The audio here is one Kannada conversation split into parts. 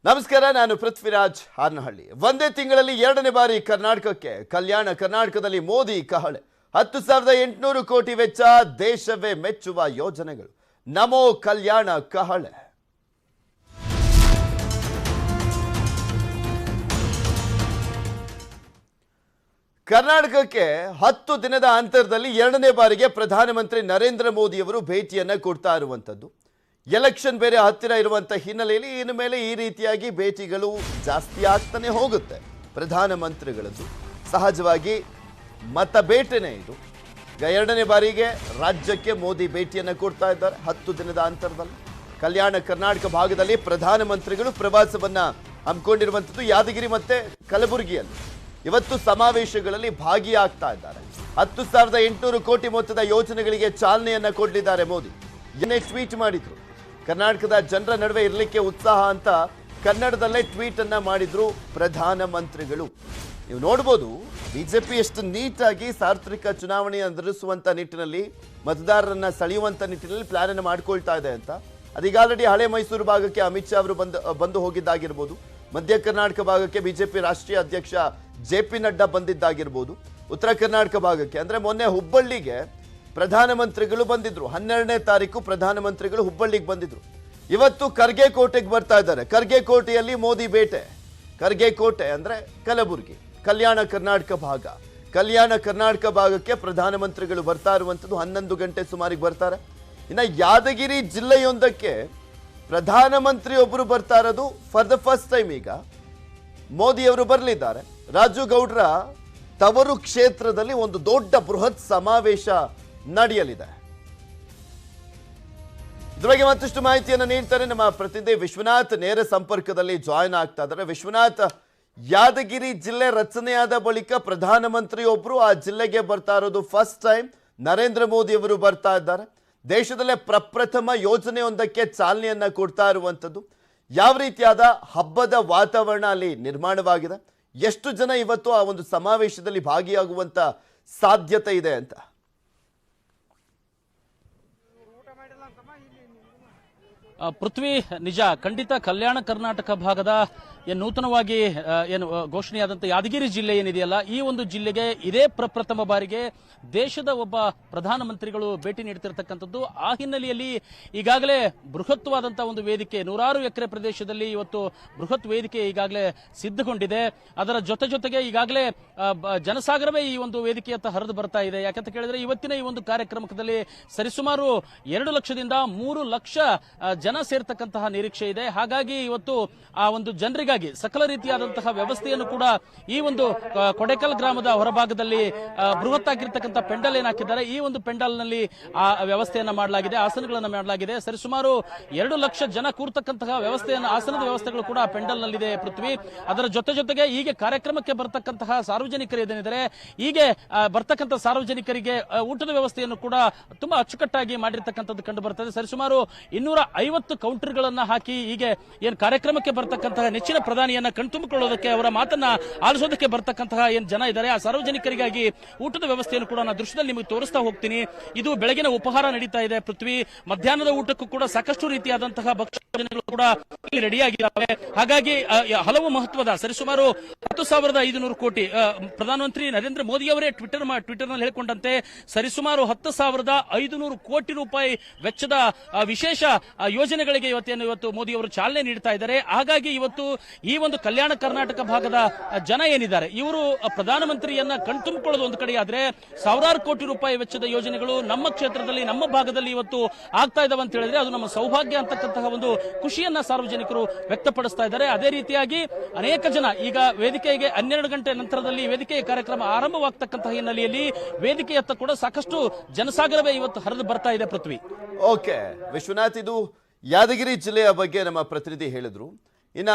ನಮಸ್ಕಾರ, ನಾನು ಪೃಥ್ವಿರಾಜ್ ಹಾರ್ನಹಳ್ಳಿ. ಒಂದೇ ತಿಂಗಳಲ್ಲಿ ಎರಡನೇ ಬಾರಿ ಕರ್ನಾಟಕಕ್ಕೆ ಕಲ್ಯಾಣ ಕರ್ನಾಟಕದಲ್ಲಿ ಮೋದಿ ಕಹಳೆ. 10,800 ಕೋಟಿ ವೆಚ್ಚ, ದೇಶವೇ ಮೆಚ್ಚುವ ಯೋಜನೆಗಳು. ನಮೋ ಕಲ್ಯಾಣ ಕಹಳೆ. ಕರ್ನಾಟಕಕ್ಕೆ 10 ದಿನದ ಅಂತರದಲ್ಲಿ ಎರಡನೇ ಬಾರಿಗೆ ಪ್ರಧಾನಮಂತ್ರಿ ನರೇಂದ್ರ ಮೋದಿ ಅವರು ಭೇಟಿಯನ್ನ ಕೊಡ್ತಾ ಇರುವಂತದ್ದು. ಎಲೆಕ್ಷನ್ ಬೇರೆ ಹತ್ತಿರ ಇರುವಂತ ಹಿನ್ನೆಲೆಯಲ್ಲಿ ಇನ್ನು ಮೇಲೆ ಈ ರೀತಿಯಾಗಿ ಭೇಟಿಗಳು ಜಾಸ್ತಿ ಆಗ್ತಾನೆ ಹೋಗುತ್ತೆ. ಪ್ರಧಾನಮಂತ್ರಿಗಳದ್ದು ಸಹಜವಾಗಿ ಮತ ಬೇಟೆನೇ ಇದು. ಎರಡನೇ ಬಾರಿಗೆ ರಾಜ್ಯಕ್ಕೆ ಮೋದಿ ಭೇಟಿಯನ್ನ ಕೊಡ್ತಾ ಇದ್ದಾರೆ 10 ದಿನದ ಅಂತರದಲ್ಲಿ. ಕಲ್ಯಾಣ ಕರ್ನಾಟಕ ಭಾಗದಲ್ಲಿ ಪ್ರಧಾನಮಂತ್ರಿಗಳು ಪ್ರವಾಸವನ್ನ ಹಮ್ಮಿಕೊಂಡಿರುವಂಥದ್ದು. ಯಾದಗಿರಿ ಮತ್ತೆ ಕಲಬುರಗಿಯಲ್ಲಿ ಇವತ್ತು ಸಮಾವೇಶಗಳಲ್ಲಿ ಭಾಗಿಯಾಗ್ತಾ ಇದ್ದಾರೆ. 10,800 ಕೋಟಿ ಮೊತ್ತದ ಯೋಜನೆಗಳಿಗೆ ಚಾಲನೆಯನ್ನ ಕೊಡಲಿದ್ದಾರೆ ಮೋದಿ. ಏನೇ ಟ್ವೀಟ್ ಮಾಡಿದ್ರು, ಕರ್ನಾಟಕದ ಜನರ ನಡುವೆ ಇರಲಿಕ್ಕೆ ಉತ್ಸಾಹ ಅಂತ ಕನ್ನಡದಲ್ಲೇ ಟ್ವೀಟ್ ಅನ್ನ ಮಾಡಿದ್ರು ಪ್ರಧಾನಮಂತ್ರಿಗಳು. ನೀವು ನೋಡ್ಬೋದು ಬಿಜೆಪಿ ಎಷ್ಟು ನೀಟಾಗಿ ಸಾರ್ವತ್ರಿಕ ಚುನಾವಣೆ ಎದುರಿಸುವಂತ ನಿಟ್ಟಿನಲ್ಲಿ, ಮತದಾರರನ್ನ ಸೆಳೆಯುವಂತ ನಿಟ್ಟಿನಲ್ಲಿ ಪ್ಲಾನ್ ಅನ್ನು ಮಾಡ್ಕೊಳ್ತಾ ಇದೆ ಅಂತ. ಅದೀಗ ಆಲ್ರೆಡಿ ಹಳೆ ಮೈಸೂರು ಭಾಗಕ್ಕೆ ಅಮಿತ್ ಶಾ ಅವರು ಬಂದು ಹೋಗಿದ್ದಾಗಿರ್ಬೋದು. ಮಧ್ಯ ಕರ್ನಾಟಕ ಭಾಗಕ್ಕೆ ಬಿಜೆಪಿ ರಾಷ್ಟ್ರೀಯ ಅಧ್ಯಕ್ಷ JP ನಡ್ಡಾ ಬಂದಿದ್ದಾಗಿರ್ಬೋದು. ಉತ್ತರ ಕರ್ನಾಟಕ ಭಾಗಕ್ಕೆ ಅಂದ್ರೆ ಮೊನ್ನೆ ಹುಬ್ಬಳ್ಳಿಗೆ ಪ್ರಧಾನಮಂತ್ರಿಗಳು ಬಂದಿದ್ರು. 12ನೇ ತಾರೀಕು ಪ್ರಧಾನಮಂತ್ರಿಗಳು ಹುಬ್ಬಳ್ಳಿಗೆ ಬಂದಿದ್ರು. ಇವತ್ತು ಖರ್ಗೆ ಕೋಟೆಗೆ ಬರ್ತಾ ಇದ್ದಾರೆ. ಖರ್ಗೆ ಕೋಟೆಯಲ್ಲಿ ಮೋದಿ ಬೇಟೆ. ಖರ್ಗೆ ಕೋಟೆ ಅಂದ್ರೆ ಕಲಬುರಗಿ, ಕಲ್ಯಾಣ ಕರ್ನಾಟಕ ಭಾಗ. ಕಲ್ಯಾಣ ಕರ್ನಾಟಕ ಭಾಗಕ್ಕೆ ಪ್ರಧಾನಮಂತ್ರಿಗಳು ಬರ್ತಾ ಇರುವಂತದ್ದು 11 ಗಂಟೆ ಸುಮಾರಿಗೆ ಬರ್ತಾರೆ. ಇನ್ನ ಯಾದಗಿರಿ ಜಿಲ್ಲೆಯೊಂದಕ್ಕೆ ಪ್ರಧಾನಮಂತ್ರಿ ಒಬ್ಬರು ಬರ್ತಾ ಇರೋದು ಫಾರ್ ದ ಫಸ್ಟ್ ಟೈಮ್. ಈಗ ಮೋದಿ ಅವರು ಬರಲಿದ್ದಾರೆ. ರಾಜು ಗೌಡ್ರ ತವರು ಕ್ಷೇತ್ರದಲ್ಲಿ ಒಂದು ದೊಡ್ಡ ಬೃಹತ್ ಸಮಾವೇಶ ನಡೆಯಲಿದೆ. ಇದ್ರ ಬಗ್ಗೆ ಮತ್ತಷ್ಟು ಮಾಹಿತಿಯನ್ನು ನೀಡ್ತಾರೆ ನಮ್ಮ ಪ್ರತಿನಿಧಿ ವಿಶ್ವನಾಥ್. ನೇರ ಸಂಪರ್ಕದಲ್ಲಿ ಜಾಯಿನ್ ಆಗ್ತಾ ಇದ್ದಾರೆ. ವಿಶ್ವನಾಥ್, ಯಾದಗಿರಿ ಜಿಲ್ಲೆ ರಚನೆಯಾದ ಬಳಿಕ ಪ್ರಧಾನಮಂತ್ರಿ ಒಬ್ರು ಆ ಜಿಲ್ಲೆಗೆ ಬರ್ತಾ ಇರೋದು ಫಸ್ಟ್ ಟೈಮ್. ನರೇಂದ್ರ ಮೋದಿ ಅವರು ಬರ್ತಾ ಇದ್ದಾರೆ. ದೇಶದಲ್ಲೇ ಪ್ರಪ್ರಥಮ ಯೋಜನೆಯೊಂದಕ್ಕೆ ಚಾಲನೆಯನ್ನ ಕೊಡ್ತಾ ಇರುವಂಥದ್ದು. ಯಾವ ರೀತಿಯಾದ ಹಬ್ಬದ ವಾತಾವರಣ ಅಲ್ಲಿ ನಿರ್ಮಾಣವಾಗಿದೆ? ಎಷ್ಟು ಜನ ಇವತ್ತು ಆ ಒಂದು ಸಮಾವೇಶದಲ್ಲಿ ಭಾಗಿಯಾಗುವಂತ ಸಾಧ್ಯತೆ ಇದೆ ಅಂತ? ಪೃಥ್ವಿ, ನಿಜ, ಖಂಡಿತ ಕಲ್ಯಾಣ ಕರ್ನಾಟಕ ಭಾಗದ ನೂತನವಾಗಿ ಏನು ಘೋಷಣೆಯಾದಂಥ ಯಾದಗಿರಿ ಜಿಲ್ಲೆ ಏನಿದೆಯಲ್ಲ, ಈ ಒಂದು ಜಿಲ್ಲೆಗೆ ಇದೇ ಪ್ರಪ್ರಥಮ ಬಾರಿಗೆ ದೇಶದ ಒಬ್ಬ ಪ್ರಧಾನಮಂತ್ರಿಗಳು ಭೇಟಿ ನೀಡ್ತಿರ್ತಕ್ಕಂಥದ್ದು. ಆ ಹಿನ್ನೆಲೆಯಲ್ಲಿ ಈಗಾಗಲೇ ಬೃಹತ್ವಾದಂತಹ ಒಂದು ವೇದಿಕೆ, 100 ಎಕರೆ ಪ್ರದೇಶದಲ್ಲಿ ಇವತ್ತು ಬೃಹತ್ ವೇದಿಕೆ ಈಗಾಗಲೇ ಸಿದ್ಧಗೊಂಡಿದೆ. ಅದರ ಜೊತೆಗೆ ಈಗಾಗಲೇ ಜನಸಾಗರವೇ ಈ ಒಂದು ವೇದಿಕೆಯತ್ತ ಹರಿದು ಬರ್ತಾ ಇದೆ. ಯಾಕಂತ ಕೇಳಿದ್ರೆ ಇವತ್ತಿನ ಈ ಒಂದು ಕಾರ್ಯಕ್ರಮದಲ್ಲಿ ಸರಿಸುಮಾರು 2 ಲಕ್ಷದಿಂದ 3 ಲಕ್ಷ ಜನ ಸೇರ್ತಕ್ಕಂತಹ ನಿರೀಕ್ಷೆ ಇದೆ. ಹಾಗಾಗಿ ಇವತ್ತು ಆ ಒಂದು ಜನರಿಗಾಗಿ ಸಕಲ ರೀತಿಯಾದಂತಹ ವ್ಯವಸ್ಥೆಯನ್ನು ಕೂಡ ಈ ಒಂದು ಕೊಡೆಕಲ್ ಗ್ರಾಮದ ಹೊರಭಾಗದಲ್ಲಿ ಬೃಹತ್ ಆಗಿರ್ತಕ್ಕಂಥ ಪೆಂಡಲ್ ಏನ್ ಹಾಕಿದ್ದಾರೆ, ಈ ಒಂದು ಪೆಂಡಲ್ ನಲ್ಲಿ ಆ ವ್ಯವಸ್ಥೆಯನ್ನ ಮಾಡಲಾಗಿದೆ, ಆಸನಗಳನ್ನು ಮಾಡಲಾಗಿದೆ. ಸರಿಸುಮಾರು 2 ಲಕ್ಷ ಜನ ಕೂರ್ತಕ್ಕಂತಹ ವ್ಯವಸ್ಥೆಯನ್ನು, ಆಸನದ ವ್ಯವಸ್ಥೆಗಳು ಕೂಡ ಪೆಂಡಲ್ ನಲ್ಲಿದೆ ಪೃಥ್ವಿ. ಅದರ ಜೊತೆಗೆ ಹೀಗೆ ಕಾರ್ಯಕ್ರಮಕ್ಕೆ ಬರ್ತಕ್ಕಂತಹ ಸಾರ್ವಜನಿಕರು ಏನಿದ್ದಾರೆ, ಹೀಗೆ ಬರ್ತಕ್ಕಂಥ ಸಾರ್ವಜನಿಕರಿಗೆ ಊಟದ ವ್ಯವಸ್ಥೆಯನ್ನು ಕೂಡ ತುಂಬಾ ಅಚ್ಚುಕಟ್ಟಾಗಿ ಮಾಡಿರ್ತಕ್ಕಂಥದ್ದು ಕಂಡು ಬರ್ತದೆ. ಸರಿಸುಮಾರು 250 ಕೌಂಟರ್ಗಳನ್ನ ಹಾಕಿ ಹೀಗೆ ಏನ್ ಕಾರ್ಯಕ್ರಮಕ್ಕೆ ಬರ್ತಕ್ಕಂತಹ ನೆಚ್ಚಿನ ಪ್ರಧಾನಿಯನ್ನ ಕಣ್ತುಂಬಿಕೊಳ್ಳೋದಕ್ಕೆ, ಅವರ ಮಾತನ್ನ ಆಲಿಸೋದಕ್ಕೆ ಬರ್ತಕ್ಕಂತಹ ಏನ್ ಜನ ಇದ್ದಾರೆ, ಆ ಸಾರ್ವಜನಿಕರಿಗಾಗಿ ಊಟದ ವ್ಯವಸ್ಥೆಯನ್ನು ಕೂಡ ನಾನು ದೃಶ್ಯದಲ್ಲಿ ನಿಮಗೆ ತೋರಿಸ್ತಾ ಹೋಗ್ತೀನಿ. ಇದು ಬೆಳಗಿನ ಉಪಹಾರ ನಡೀತಾ ಇದೆ ಪೃಥ್ವಿ. ಮಧ್ಯಾಹ್ನದ ಊಟಕ್ಕೂ ಕೂಡ ಸಾಕಷ್ಟು ರೀತಿಯಾದಂತಹ ಭಕ್ಷ್ಯಗಳು ಕೂಡ ರೆಡಿಯಾಗಿದ್ದಾವೆ. ಹಾಗಾಗಿ ಹಲವು ಮಹತ್ವದ ಸರಿಸುಮಾರು 10,500 ಕೋಟಿ ಪ್ರಧಾನಮಂತ್ರಿ ನರೇಂದ್ರ ಮೋದಿ ಅವರೇ ಟ್ವಿಟರ್ ನಲ್ಲಿ ಹೇಳಿಕೊಂಡಂತೆ ಸರಿಸುಮಾರು 10,500 ಕೋಟಿ ರೂಪಾಯಿ ವೆಚ್ಚದ ವಿಶೇಷ ಯೋಜನೆಗಳಿಗೆ ಇವತ್ತು ಮೋದಿ ಅವರು ಚಾಲನೆ ನೀಡ್ತಾ ಇದ್ದಾರೆ. ಹಾಗಾಗಿ ಇವತ್ತು ಈ ಒಂದು ಕಲ್ಯಾಣ ಕರ್ನಾಟಕ ಭಾಗದ ಜನ ಏನಿದ್ದಾರೆ, ಇವರು ಪ್ರಧಾನಮಂತ್ರಿಯನ್ನ ಕಣ್ತುಂಬಿಕೊಳ್ಳೋದು ಒಂದು ಕಡೆ ಆದ್ರೆ, 1,000 ಕೋಟಿ ರೂಪಾಯಿ ವೆಚ್ಚದ ಯೋಜನೆಗಳು ನಮ್ಮ ಕ್ಷೇತ್ರದಲ್ಲಿ, ನಮ್ಮ ಭಾಗದಲ್ಲಿ ಇವತ್ತು ಆಗ್ತಾ ಇದಾವೆ ಅಂತ ಹೇಳಿದ್ರೆ ಅದು ನಮ್ಮ ಸೌಭಾಗ್ಯ ಅಂತಕ್ಕಂತಹ ಒಂದು ಖುಷಿಯನ್ನ ಸಾರ್ವಜನಿಕರು ವ್ಯಕ್ತಪಡಿಸ್ತಾ ಇದ್ದಾರೆ. ಅದೇ ರೀತಿಯಾಗಿ ಅನೇಕ ಜನ ಈಗ ವೇದಿಕೆಗೆ 12 ಗಂಟೆ ನಂತರದಲ್ಲಿ ವೇದಿಕೆಯ ಕಾರ್ಯಕ್ರಮ ಆರಂಭವಾಗ್ತಕ್ಕಂತಹ ಹಿನ್ನೆಲೆಯಲ್ಲಿ ವೇದಿಕೆಯತ್ತ ಕೂಡ ಸಾಕಷ್ಟು ಜನಸಾಗರವೇ ಇವತ್ತು ಹರಿದು ಬರ್ತಾ ಇದೆ ಪೃಥ್ವಿ. ಓಕೆ ವಿಶ್ವನಾಥ್, ಇದು ಯಾದಗಿರಿ ಜಿಲ್ಲೆಯ ಬಗ್ಗೆ ನಮ್ಮ ಪ್ರತಿನಿಧಿ ಹೇಳಿದ್ರು. ಇನ್ನ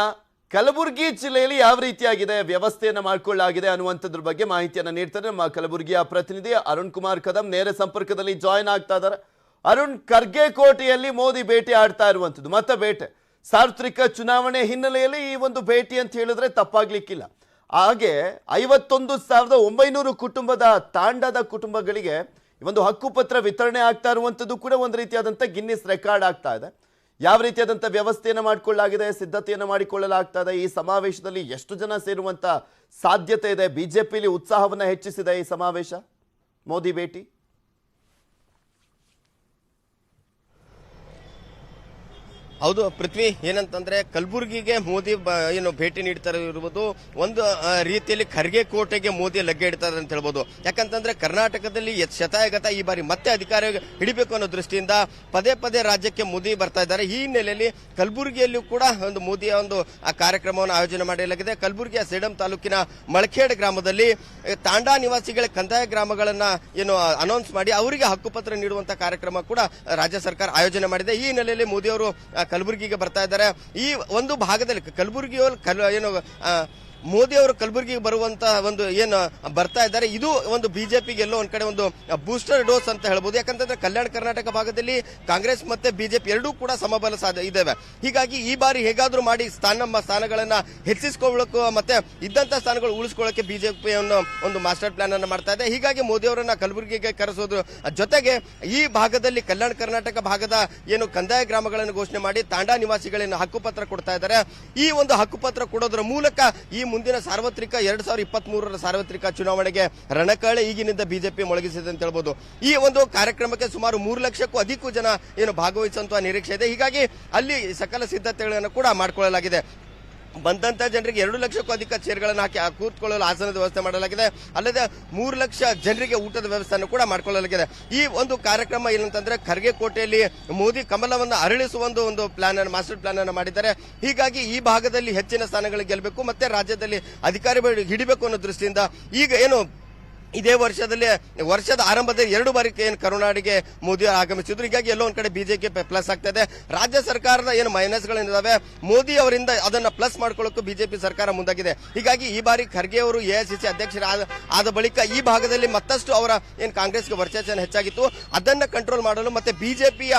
ಕಲಬುರಗಿ ಜಿಲ್ಲೆಯಲ್ಲಿ ಯಾವ ರೀತಿಯಾಗಿದೆ ವ್ಯವಸ್ಥೆಯನ್ನ ಮಾಡಿಕೊಳ್ಳಲಾಗಿದೆ ಅನ್ನುವಂಥದ್ರ ಬಗ್ಗೆ ಮಾಹಿತಿಯನ್ನ ನೀಡ್ತಾರೆ ನಮ್ಮ ಕಲಬುರಗಿಯ ಪ್ರತಿನಿಧಿ ಅರುಣ್ ಕುಮಾರ್ ಕದಂ. ನೇರ ಸಂಪರ್ಕದಲ್ಲಿ ಜಾಯಿನ್ ಆಗ್ತಾ ಇದ್ದಾರೆ. ಅರುಣ್, ಖರ್ಗೆ ಕೋಟೆಯಲ್ಲಿ ಮೋದಿ ಭೇಟಿ ಆಡ್ತಾ ಇರುವಂಥದ್ದು, ಮತ ಬೇಟೆ, ಸಾರ್ವತ್ರಿಕ ಚುನಾವಣೆ ಹಿನ್ನೆಲೆಯಲ್ಲಿ ಈ ಒಂದು ಭೇಟಿ ಅಂತ ಹೇಳಿದ್ರೆ ತಪ್ಪಾಗ್ಲಿಕ್ಕಿಲ್ಲ. ಹಾಗೆ 51,900 ಕುಟುಂಬದ ತಾಂಡದ ಕುಟುಂಬಗಳಿಗೆ ಒಂದು ಹಕ್ಕುಪತ್ರ ವಿತರಣೆ ಆಗ್ತಾ ಇರುವಂಥದ್ದು ಕೂಡ ಒಂದು ರೀತಿಯಾದಂಥ ಗಿನ್ನಿಸ್ ರೆಕಾರ್ಡ್ ಆಗ್ತಾ ಇದೆ. ಯಾವ ರೀತಿಯಾದಂಥ ವ್ಯವಸ್ಥೆಯನ್ನು ಮಾಡಿಕೊಳ್ಳಲಾಗಿದೆ, ಸಿದ್ಧತೆಯನ್ನು ಮಾಡಿಕೊಳ್ಳಲಾಗ್ತದೆ? ಈ ಸಮಾವೇಶದಲ್ಲಿ ಎಷ್ಟು ಜನ ಸೇರುವಂತ ಸಾಧ್ಯತೆ ಇದೆ? ಬಿಜೆಪಿಲಿ ಉತ್ಸಾಹವನ್ನು ಹೆಚ್ಚಿಸಿದೆ ಈ ಸಮಾವೇಶ, ಮೋದಿ ಭೇಟಿ? ಹೌದು ಪೃಥ್ವಿ, ಏನಂತಂದ್ರೆ ಕಲಬುರಗಿಗೆ ಮೋದಿ ಏನು ಭೇಟಿ ನೀಡ್ತಾರೆ ಇರುವುದು ಒಂದು ರೀತಿಯಲ್ಲಿ ಖರ್ಗೆ ಕೋಟೆಗೆ ಮೋದಿ ಲಗ್ಗೆ ಇಡ್ತಾರೆ ಅಂತ ಹೇಳ್ಬೋದು. ಯಾಕಂತಂದ್ರೆ ಕರ್ನಾಟಕದಲ್ಲಿ ಶತಾಯಗತ ಈ ಬಾರಿ ಮತ್ತೆ ಅಧಿಕಾರ ಹಿಡಿಬೇಕು ಅನ್ನೋ ದೃಷ್ಟಿಯಿಂದ ಪದೇ ಪದೇ ರಾಜ್ಯಕ್ಕೆ ಮೋದಿ ಬರ್ತಾ ಇದ್ದಾರೆ. ಈ ಹಿನ್ನೆಲೆಯಲ್ಲಿ ಕಲಬುರಗಿಯಲ್ಲೂ ಕೂಡ ಒಂದು ಮೋದಿಯ ಒಂದು ಕಾರ್ಯಕ್ರಮವನ್ನು ಆಯೋಜನೆ ಮಾಡಲಾಗಿದೆ. ಕಲಬುರಗಿಯ ಸೇಡಂ ತಾಲೂಕಿನ ಮಳಖೇಡ್ ಗ್ರಾಮದಲ್ಲಿ ತಾಂಡಾ ನಿವಾಸಿಗಳ ಕಂದಾಯ ಗ್ರಾಮಗಳನ್ನ ಏನು ಅನೌನ್ಸ್ ಮಾಡಿ ಅವರಿಗೆ ಹಕ್ಕುಪತ್ರ ನೀಡುವಂತ ಕಾರ್ಯಕ್ರಮ ಕೂಡ ರಾಜ್ಯ ಸರ್ಕಾರ ಆಯೋಜನೆ ಮಾಡಿದೆ. ಈ ಹಿನ್ನೆಲೆಯಲ್ಲಿ ಮೋದಿ ಅವರು ಕಲಬುರಗಿಗೆ ಬರ್ತಾ ಇದ್ದಾರೆ. ಈ ಒಂದು ಭಾಗದಲ್ಲಿ ಕಲಬುರಗಿಯಲ್ಲಿ ಏನು ಮೋದಿ ಅವರು ಕಲಬುರಗಿಗೆ ಬರುವಂತ ಒಂದು ಏನು ಬರ್ತಾ ಇದ್ದಾರೆ, ಇದು ಒಂದು ಬಿಜೆಪಿಗೆ ಎಲ್ಲೋ ಒಂದ್ ಕಡೆ ಒಂದು ಬೂಸ್ಟರ್ ಡೋಸ್ ಅಂತ ಹೇಳ್ಬೋದು. ಯಾಕಂತಂದ್ರೆ ಕಲ್ಯಾಣ ಕರ್ನಾಟಕ ಭಾಗದಲ್ಲಿ ಕಾಂಗ್ರೆಸ್ ಮತ್ತೆ ಬಿಜೆಪಿ ಎರಡೂ ಕೂಡ ಸಮಬಲ ಇದ್ದಾವೆ. ಹೀಗಾಗಿ ಈ ಬಾರಿ ಹೇಗಾದ್ರೂ ಮಾಡಿ ಸ್ಥಾನಗಳನ್ನ ಹೆಚ್ಚಿಸಿಕೊಳ್ಳಬೇಕು ಮತ್ತೆ ಇದ್ದಂತ ಸ್ಥಾನಗಳು ಉಳಿಸಿಕೊಳ್ಳಕ್ಕೆ ಬಿಜೆಪಿ ಒಂದು ಮಾಸ್ಟರ್ ಪ್ಲಾನ್ ಅನ್ನು ಮಾಡ್ತಾ ಇದೆ. ಹೀಗಾಗಿ ಮೋದಿ ಅವರನ್ನ ಕಲಬುರಗಿಗೆ ಕರೆಸೋದ್ರ ಜೊತೆಗೆ ಈ ಭಾಗದಲ್ಲಿ ಕಲ್ಯಾಣ ಕರ್ನಾಟಕ ಭಾಗದ ಏನು ಕಂದಾಯ ಗ್ರಾಮಗಳನ್ನು ಘೋಷಣೆ ಮಾಡಿ ತಾಂಡಾ ನಿವಾಸಿಗಳನ್ನು ಹಕ್ಕುಪತ್ರ ಕೊಡ್ತಾ ಇದ್ದಾರೆ. ಈ ಒಂದು ಹಕ್ಕುಪತ್ರ ಕೊಡೋದ್ರ ಮೂಲಕ ಈ ಮುಂದಿನ ಸಾರ್ವತ್ರಿಕ 2023ರ ಸಾರ್ವತ್ರಿಕ ಚುನಾವಣೆಗೆ ರಣಕಹಳೆ ಈಗಿನಿಂದ ಬಿಜೆಪಿ ಮೊಳಗಿಸಿದೆ ಅಂತ ಹೇಳ್ಬೋದು. ಈ ಒಂದು ಕಾರ್ಯಕ್ರಮಕ್ಕೆ ಸುಮಾರು 3 ಲಕ್ಷಕ್ಕೂ ಅಧಿಕ ಜನ ಏನು ಭಾಗವಹಿಸುವಂತಹ ನಿರೀಕ್ಷೆ ಇದೆ. ಹೀಗಾಗಿ ಅಲ್ಲಿ ಸಕಲ ಸಿದ್ಧತೆಗಳನ್ನು ಕೂಡ ಮಾಡಿಕೊಳ್ಳಲಾಗಿದೆ. ಬಂದಂತ ಜನರಿಗೆ 2 ಲಕ್ಷಕ್ಕೂ ಅಧಿಕ ಚೇರ್ಗಳನ್ನು ಹಾಕಿ ಕೂತ್ಕೊಳ್ಳಲು ಆಸನದ ವ್ಯವಸ್ಥೆ ಮಾಡಲಾಗಿದೆ. ಅಲ್ಲದೆ 3 ಲಕ್ಷ ಜನರಿಗೆ ಊಟದ ವ್ಯವಸ್ಥೆಯನ್ನು ಕೂಡ ಮಾಡಿಕೊಳ್ಳಲಾಗಿದೆ. ಈ ಒಂದು ಕಾರ್ಯಕ್ರಮ ಏನಂತಂದ್ರೆ ಖರ್ಗೆ ಕೋಟೆಯಲ್ಲಿ ಮೋದಿ ಕಮಲವನ್ನು ಅರಳಿಸುವ ಒಂದು ಪ್ಲಾನ್ ಅನ್ನು ಮಾಸ್ಟರ್ ಪ್ಲಾನ್ ಅನ್ನು ಮಾಡಿದ್ದಾರೆ. ಹೀಗಾಗಿ ಈ ಭಾಗದಲ್ಲಿ ಹೆಚ್ಚಿನ ಸ್ಥಾನಗಳು ಗೆಲ್ಲಬೇಕು ಮತ್ತೆ ರಾಜ್ಯದಲ್ಲಿ ಅಧಿಕಾರ ಹಿಡಿಬೇಕು ಅನ್ನೋ ದೃಷ್ಟಿಯಿಂದ ಈಗ ಏನು ಇದೇ ವರ್ಷದ ಆರಂಭದಲ್ಲಿ 2 ಬಾರಿ ಏನು ಕರುನಾಡಿಗೆ ಮೋದಿ ಆಗಮಿಸಿದ್ರು. ಹೀಗಾಗಿ ಎಲ್ಲೋ ಒಂದ್ ಕಡೆ ಬಿಜೆಪಿ ಪ್ಲಸ್ ಆಗ್ತಾ ಇದೆ. ರಾಜ್ಯ ಸರ್ಕಾರದ ಏನು ಮೈನಸ್ಗಳಿದ್ದಾವೆ ಮೋದಿ ಅವರಿಂದ ಅದನ್ನ ಪ್ಲಸ್ ಮಾಡ್ಕೊಳ್ಳೋಕೆ ಬಿಜೆಪಿ ಸರ್ಕಾರ ಮುಂದಾಗಿದೆ. ಹೀಗಾಗಿ ಈ ಬಾರಿ ಖರ್ಗೆ ಅವರು ಎಐಸಿಸಿ ಅಧ್ಯಕ್ಷರಾದ ಬಳಿಕ ಈ ಭಾಗದಲ್ಲಿ ಮತ್ತಷ್ಟು ಅವರ ಏನು ಕಾಂಗ್ರೆಸ್ಗೆ ವರ್ಚಸ್ಸನ್ನು ಹೆಚ್ಚಾಗಿತ್ತು ಅದನ್ನ ಕಂಟ್ರೋಲ್ ಮಾಡಲು ಮತ್ತೆ ಬಿಜೆಪಿಯ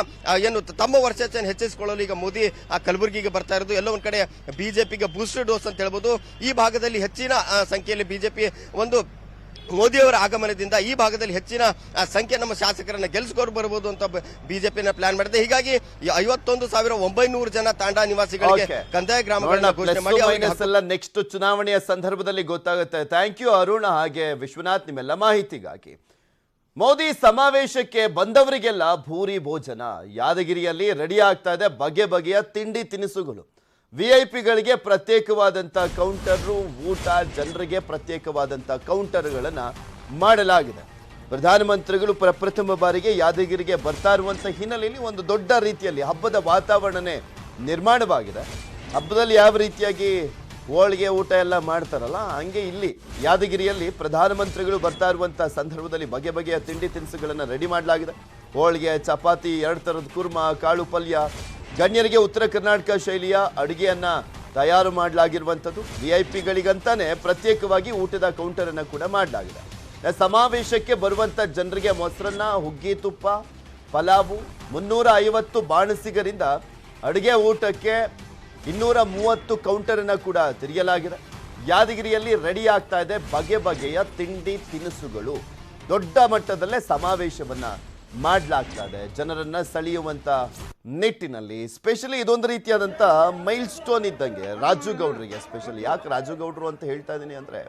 ಏನು ತಮ್ಮ ವರ್ಚಸ್ಸನ್ನು ಹೆಚ್ಚಿಸಿಕೊಳ್ಳಲು ಈಗ ಮೋದಿ ಕಲಬುರಗಿಗೆ ಬರ್ತಾ ಇರೋದು ಎಲ್ಲೋ ಒಂದ್ ಕಡೆ ಬಿಜೆಪಿಗೆ ಬೂಸ್ಟರ್ ಡೋಸ್ ಅಂತ ಹೇಳ್ಬೋದು. ಈ ಭಾಗದಲ್ಲಿ ಹೆಚ್ಚಿನ ಸಂಖ್ಯೆಯಲ್ಲಿ ಬಿಜೆಪಿ ಒಂದು ಮೋದಿಯವರ ಆಗಮನದಿಂದ ಈ ಭಾಗದಲ್ಲಿ ಹೆಚ್ಚಿನ ಸಂಖ್ಯೆ ನಮ್ಮ ಶಾಸಕರನ್ನ ಗೆಲ್ಲಿಸಿಕೊಂಡು ಬರಬಹುದು ಅಂತ ಬಿಜೆಪಿನ ಪ್ಲಾನ್ ಮಾಡಿದೆ. ಹೀಗಾಗಿ 51,900 ಜನ ತಾಂಡಾ ನಿವಾಸಿಗಳಿಗೆ ಕಂದಾಯ ಗ್ರಾಮಗಳನ್ನ ಘೋಷಣೆ ಮಾಡಿ ನೆಕ್ಸ್ಟ್ ಚುನಾವಣೆಯ ಸಂದರ್ಭದಲ್ಲಿ ಗೊತ್ತಾಗುತ್ತೆ. ಥ್ಯಾಂಕ್ ಯು ಅರುಣ್ ಹಾಗೆ ವಿಶ್ವನಾಥ್ ನಿಮ್ಮೆಲ್ಲ ಮಾಹಿತಿಗಾಗಿ. ಮೋದಿ ಸಮಾವೇಶಕ್ಕೆ ಬಂದವರಿಗೆಲ್ಲ ಭೂರಿ ಭೋಜನ ಯಾದಗಿರಿಯಲ್ಲಿ ರೆಡಿ ಆಗ್ತಾ ಇದೆ. ಬಗೆ ಬಗೆಯ ತಿಂಡಿ ತಿನಿಸುಗಳು, ವಿಐಪಿಗಳಿಗೆ ಪ್ರತ್ಯೇಕವಾದಂಥ ಕೌಂಟರು, ಊಟ ಜನರಿಗೆ ಪ್ರತ್ಯೇಕವಾದಂಥ ಕೌಂಟರ್ಗಳನ್ನು ಮಾಡಲಾಗಿದೆ. ಪ್ರಧಾನಮಂತ್ರಿಗಳು ಪ್ರಪ್ರಥಮ ಬಾರಿಗೆ ಯಾದಗಿರಿಗೆ ಬರ್ತಾ ಇರುವಂಥ ಹಿನ್ನೆಲೆಯಲ್ಲಿ ಒಂದು ದೊಡ್ಡ ರೀತಿಯಲ್ಲಿ ಹಬ್ಬದ ವಾತಾವರಣನೇ ನಿರ್ಮಾಣವಾಗಿದೆ. ಹಬ್ಬದಲ್ಲಿ ಯಾವ ರೀತಿಯಾಗಿ ಹೋಳಿಗೆ ಊಟ ಎಲ್ಲ ಮಾಡ್ತಾರಲ್ಲ ಹಂಗೆ ಇಲ್ಲಿ ಯಾದಗಿರಿಯಲ್ಲಿ ಪ್ರಧಾನಮಂತ್ರಿಗಳು ಬರ್ತಾ ಇರುವಂಥ ಸಂದರ್ಭದಲ್ಲಿ ಬಗೆ ಬಗೆಯ ತಿಂಡಿ ತಿನಿಸುಗಳನ್ನು ರೆಡಿ ಮಾಡಲಾಗಿದೆ. ಹೋಳಿಗೆ, ಚಪಾತಿ, 2 ಥರದ ಕುರ್ಮಾ, ಕಾಳು ಪಲ್ಯ, ಗಣ್ಯರಿಗೆ ಉತ್ತರ ಕರ್ನಾಟಕ ಶೈಲಿಯ ಅಡುಗೆಯನ್ನ ತಯಾರು ಮಾಡಲಾಗಿರುವಂಥದ್ದು. ವಿಐಪಿಗಳಿಗಂತಾನೆ ಪ್ರತ್ಯೇಕವಾಗಿ ಊಟದ ಕೌಂಟರನ್ನು ಕೂಡ ಮಾಡಲಾಗಿದೆ. ಸಮಾವೇಶಕ್ಕೆ ಬರುವಂಥ ಜನರಿಗೆ ಮೊಸರನ್ನ, ಹುಗ್ಗಿ ತುಪ್ಪ, ಪಲಾವು, 350 ಬಾಣಸಿಗರಿಂದ ಅಡುಗೆ ಊಟಕ್ಕೆ 230 ಕೌಂಟರನ್ನು ಕೂಡ ತೆರೆಯಲಾಗಿದೆ. ಯಾದಗಿರಿಯಲ್ಲಿ ರೆಡಿ ಆಗ್ತಾ ಇದೆ ಬಗೆ ಬಗೆಯ ತಿಂಡಿ ತಿನಿಸುಗಳು. ದೊಡ್ಡ ಮಟ್ಟದಲ್ಲೇ ಸಮಾವೇಶವನ್ನ ಮಾಡಲಾಗ್ತಾ ಇದೆ ಜನರನ್ನ ಸೆಳೆಯುವಂತ ನಿಟ್ಟಿನಲ್ಲಿ. ಸ್ಪೆಷಲಿ ಇದೊಂದು ರೀತಿಯಾದಂಥ ಮೈಲ್ ಸ್ಟೋನ್ ಇದ್ದಂಗೆ ರಾಜುಗೌಡರಿಗೆ. ಸ್ಪೆಷಲಿ ಯಾಕೆ ರಾಜುಗೌಡರು ಅಂತ ಹೇಳ್ತಾ ಇದ್ದೀನಿ ಅಂದರೆ,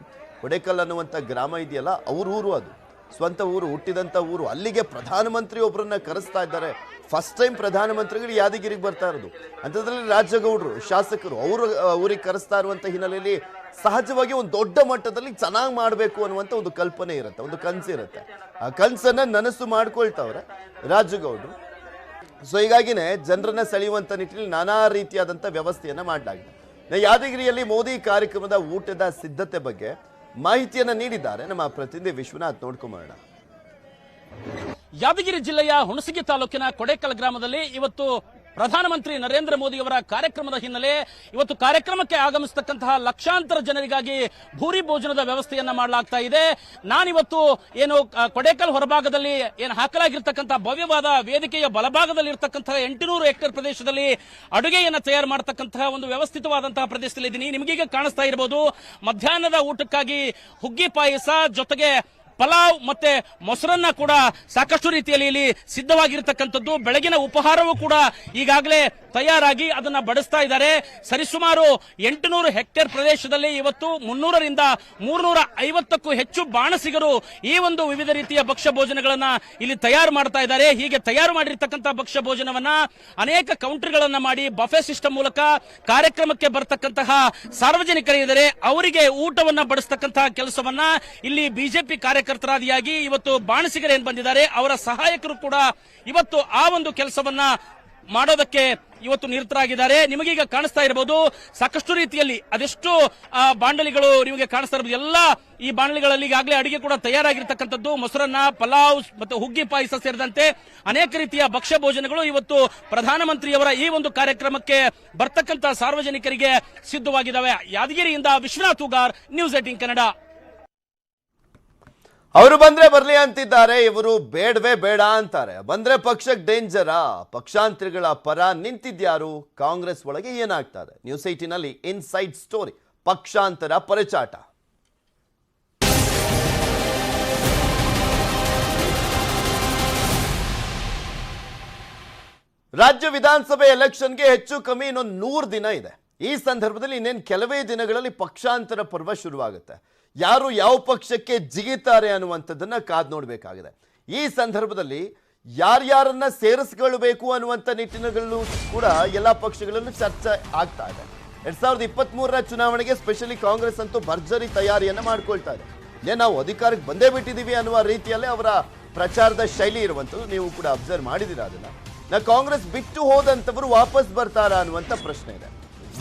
ಕೊಡೇಕಲ್ ಅನ್ನುವಂಥ ಗ್ರಾಮ ಇದೆಯಲ್ಲ ಅವ್ರ ಊರು, ಅದು ಸ್ವಂತ ಊರು, ಹುಟ್ಟಿದಂಥ ಊರು. ಅಲ್ಲಿಗೆ ಪ್ರಧಾನಮಂತ್ರಿ ಒಬ್ಬರನ್ನ ಕರೆಸ್ತಾ ಇದ್ದಾರೆ. ಫಸ್ಟ್ ಟೈಮ್ ಪ್ರಧಾನಮಂತ್ರಿಗಳು ಯಾದಗಿರಿಗೆ ಬರ್ತಾ ಇರೋದು. ಅಂಥದ್ರಲ್ಲಿ ರಾಜಗೌಡರು ಶಾಸಕರು ಅವರು ಊರಿಗೆ ಕರೆಸ್ತಾ ಇರುವಂಥ ಹಿನ್ನೆಲೆಯಲ್ಲಿ ಸಹಜವಾಗಿ ಒಂದು ದೊಡ್ಡ ಮಟ್ಟದಲ್ಲಿ ಚೆನ್ನಾಗಿ ಮಾಡಬೇಕು ಅನ್ನುವಂಥ ಒಂದು ಕಲ್ಪನೆ ಇರುತ್ತೆ, ಒಂದು ಕನಸಿರುತ್ತೆ. ಆ ಕನಸನ್ನ ನನಸು ಮಾಡ್ಕೊಳ್ತಾವ್ರೆ ರಾಜಗೌಡರು. ಸೊ ಹೀಗಾಗಿನೇ ಜನರನ್ನ ಸೆಳೆಯುವಂಥ ನಿಟ್ಟಿನಲ್ಲಿ ನಾನಾ ರೀತಿಯಾದಂಥ ವ್ಯವಸ್ಥೆಯನ್ನ ಮಾಡಲಾಗಿದೆ. ಯಾದಗಿರಿಯಲ್ಲಿ ಮೋದಿ ಕಾರ್ಯಕ್ರಮದ ಊಟದ ಸಿದ್ಧತೆ ಬಗ್ಗೆ ಮಾಹಿತಿಯನ್ನ ನೀಡಿದ್ದಾರೆ ನಮ್ಮ ಪ್ರತಿನಿಧಿ ವಿಶ್ವನಾಥ್. ನೋಡ್ಕೊಂಬೋಣ. ಯಾದಗಿರಿ ಜಿಲ್ಲೆಯ ಹುಣಸಗಿ ತಾಲೂಕಿನ ಕೊಡೇಕಲ್ ಗ್ರಾಮದಲ್ಲಿ ಇವತ್ತು ಪ್ರಧಾನಮಂತ್ರಿ ನರೇಂದ್ರ ಮೋದಿ ಅವರ ಕಾರ್ಯಕ್ರಮದ ಹಿನ್ನೆಲೆ ಇವತ್ತು ಕಾರ್ಯಕ್ರಮಕ್ಕೆ ಆಗಮಿಸತಕ್ಕಂತಹ ಲಕ್ಷಾಂತರ ಜನರಿಗಾಗಿ ಭೂರಿ ಭೋಜನದ ವ್ಯವಸ್ಥೆಯನ್ನ ಮಾಡಲಾಗ್ತಾ ಇದೆ. ನಾನಿವತ್ತು ಏನು ಕೊಡೇಕಲ್ ಹೊರಭಾಗದಲ್ಲಿ ಏನು ಹಾಕಲಾಗಿರ್ತಕ್ಕಂತಹ ಭವ್ಯವಾದ ವೇದಿಕೆಯ ಬಲಭಾಗದಲ್ಲಿ ಇರತಕ್ಕಂತಹ 800 ಹೆಕ್ಟೇರ್ ಪ್ರದೇಶದಲ್ಲಿ ಅಡುಗೆಯನ್ನು ತಯಾರು ಮಾಡತಕ್ಕಂತಹ ಒಂದು ವ್ಯವಸ್ಥಿತವಾದಂತಹ ಪ್ರದೇಶದಲ್ಲಿ ಇದ್ದೀನಿ. ನಿಮಗೀಗ ಕಾಣಿಸ್ತಾ ಇರಬಹುದು ಮಧ್ಯಾಹ್ನದ ಊಟಕ್ಕಾಗಿ ಹುಗ್ಗಿ ಪಾಯಸ ಜೊತೆಗೆ ಪಲಾವ್ ಮತ್ತೆ ಮೊಸರನ್ನ ಕೂಡ ಸಾಕಷ್ಟು ರೀತಿಯಲ್ಲಿ ಇಲ್ಲಿ ಸಿದ್ಧವಾಗಿರ್ತಕ್ಕಂಥದ್ದು. ಬೆಳಗಿನ ಉಪಹಾರವೂ ಕೂಡ ಈಗಾಗಲೇ ತಯಾರಾಗಿ ಅದನ್ನ ಬಡಿಸ್ತಾ ಇದ್ದಾರೆ. ಸರಿಸುಮಾರು 800 ಹೆಕ್ಟೇರ್ ಪ್ರದೇಶದಲ್ಲಿ ಇವತ್ತು 300ರಿಂದ 350ಕ್ಕೂ ಹೆಚ್ಚು ಬಾಣಸಿಗರು ಈ ಒಂದು ವಿವಿಧ ರೀತಿಯ ಭಕ್ಷ್ಯ ಭೋಜನಗಳನ್ನ ಇಲ್ಲಿ ತಯಾರು ಮಾಡ್ತಾ ಇದ್ದಾರೆ. ಹೀಗೆ ತಯಾರು ಮಾಡಿರ್ತಕ್ಕಂಥ ಭಕ್ಷ್ಯ ಭೋಜನವನ್ನ ಅನೇಕ ಕೌಂಟರ್ಗಳನ್ನ ಮಾಡಿ ಬಫೆ ಸಿಸ್ಟಮ್ ಮೂಲಕ ಕಾರ್ಯಕ್ರಮಕ್ಕೆ ಬರ್ತಕ್ಕಂತಹ ಸಾರ್ವಜನಿಕರಿದ್ದಾರೆ ಅವರಿಗೆ ಊಟವನ್ನ ಬಡಿಸ್ತಕ್ಕಂತಹ ಕೆಲಸವನ್ನ ಇಲ್ಲಿ ಬಿಜೆಪಿ ಕಾರ್ಯಕರ್ತರಾದಿಯಾಗಿ ಇವತ್ತು ಬಾಣಸಿಗರೇನ್ ಬಂದಿದ್ದಾರೆ ಅವರ ಸಹಾಯಕರು ಕೂಡ ಇವತ್ತು ಆ ಒಂದು ಕೆಲಸವನ್ನ ಮಾಡೋದಕ್ಕೆ ಇವತ್ತು ನಿರತರಾಗಿದ್ದಾರೆ. ನಿಮಗೀಗ ಕಾಣಿಸ್ತಾ ಇರಬಹುದು ಸಾಕಷ್ಟು ರೀತಿಯಲ್ಲಿ ಅದೆಷ್ಟು ಬಾಂಡಲಿಗಳು ನಿಮಗೆ ಕಾಣಿಸ್ತಾ ಇರಬಹುದು. ಎಲ್ಲ ಈ ಬಾಂಡಲಿಗಳಲ್ಲಿ ಈಗಾಗಲೇ ಅಡಿಗೆ ಕೂಡ ತಯಾರಾಗಿರ್ತಕ್ಕಂಥದ್ದು. ಮೊಸರನ್ನ, ಪಲಾವ್ ಮತ್ತು ಹುಗ್ಗಿ ಪಾಯಸ ಸೇರಿದಂತೆ ಅನೇಕ ರೀತಿಯ ಭಕ್ಷ್ಯ ಭೋಜನಗಳು ಇವತ್ತು ಪ್ರಧಾನಮಂತ್ರಿಯವರ ಈ ಒಂದು ಕಾರ್ಯಕ್ರಮಕ್ಕೆ ಬರ್ತಕ್ಕಂಥ ಸಾರ್ವಜನಿಕರಿಗೆ ಸಿದ್ಧವಾಗಿದ್ದಾವೆ. ಯಾದಗಿರಿಯಿಂದ ವಿಶ್ವನಾಥ್ ಉಗಾರ್, ನ್ಯೂಸ್ 18 ಕನ್ನಡ. ಅವರು ಬಂದ್ರೆ ಬರ್ಲಿ ಅಂತಿದ್ದಾರೆ, ಇವರು ಬೇಡವೇ ಬೇಡ ಅಂತಾರೆ. ಬಂದ್ರೆ ಪಕ್ಷಕ್ಕೆ ಡೇಂಜರಾ? ಪಕ್ಷಾಂತರಿಗಳ ಪರ ನಿಂತಿದ್ಯಾರು? ಕಾಂಗ್ರೆಸ್ ಒಳಗೆ ಏನಾಗ್ತದೆ? ನ್ಯೂಸ್ 18ನಲ್ಲಿ ಇನ್ಸೈಡ್ ಸ್ಟೋರಿ, ಪಕ್ಷಾಂತರ ಪರಿಚಾಟ. ರಾಜ್ಯ ವಿಧಾನಸಭೆ ಎಲೆಕ್ಷನ್ಗೆ ಹೆಚ್ಚು ಕಮ್ಮಿ ಇನ್ನೊಂದು 100 ದಿನ ಇದೆ. ಈ ಸಂದರ್ಭದಲ್ಲಿ ಇನ್ನೇನು ಕೆಲವೇ ದಿನಗಳಲ್ಲಿ ಪಕ್ಷಾಂತರ ಪರ್ವ ಶುರುವಾಗುತ್ತೆ. ಯಾರು ಯಾವ ಪಕ್ಷಕ್ಕೆ ಜಿಗಿತಾರೆ ಅನ್ನುವಂಥದ್ದನ್ನ ಕಾದು ನೋಡಬೇಕಾಗಿದೆ. ಈ ಸಂದರ್ಭದಲ್ಲಿ ಯಾರ್ಯಾರನ್ನ ಸೇರಿಸ್ಕೊಳ್ಬೇಕು ಅನ್ನುವಂಥ ನಿಟ್ಟಿನಲ್ಲೂ ಕೂಡ ಎಲ್ಲ ಪಕ್ಷಗಳಲ್ಲೂ ಚರ್ಚೆ ಆಗ್ತಾ ಇದೆ. 2023ರ ಚುನಾವಣೆಗೆ ಸ್ಪೆಷಲಿ ಕಾಂಗ್ರೆಸ್ ಅಂತೂ ಭರ್ಜರಿ ತಯಾರಿಯನ್ನ ಮಾಡ್ಕೊಳ್ತಾ ಇದೆ. ನಾವು ಅಧಿಕಾರಕ್ಕೆ ಬಂದೇ ಬಿಟ್ಟಿದ್ದೀವಿ ಅನ್ನುವ ರೀತಿಯಲ್ಲೇ ಅವರ ಪ್ರಚಾರದ ಶೈಲಿ ಇರುವಂಥದ್ದು. ನೀವು ಕೂಡ ಅಬ್ಸರ್ವ್ ಮಾಡಿದ್ದೀರಾ ಅದನ್ನ. ಕಾಂಗ್ರೆಸ್ ಬಿಟ್ಟು ಹೋದಂಥವರು ವಾಪಸ್ ಬರ್ತಾರಾ ಅನ್ನುವಂಥ ಪ್ರಶ್ನೆ ಇದೆ.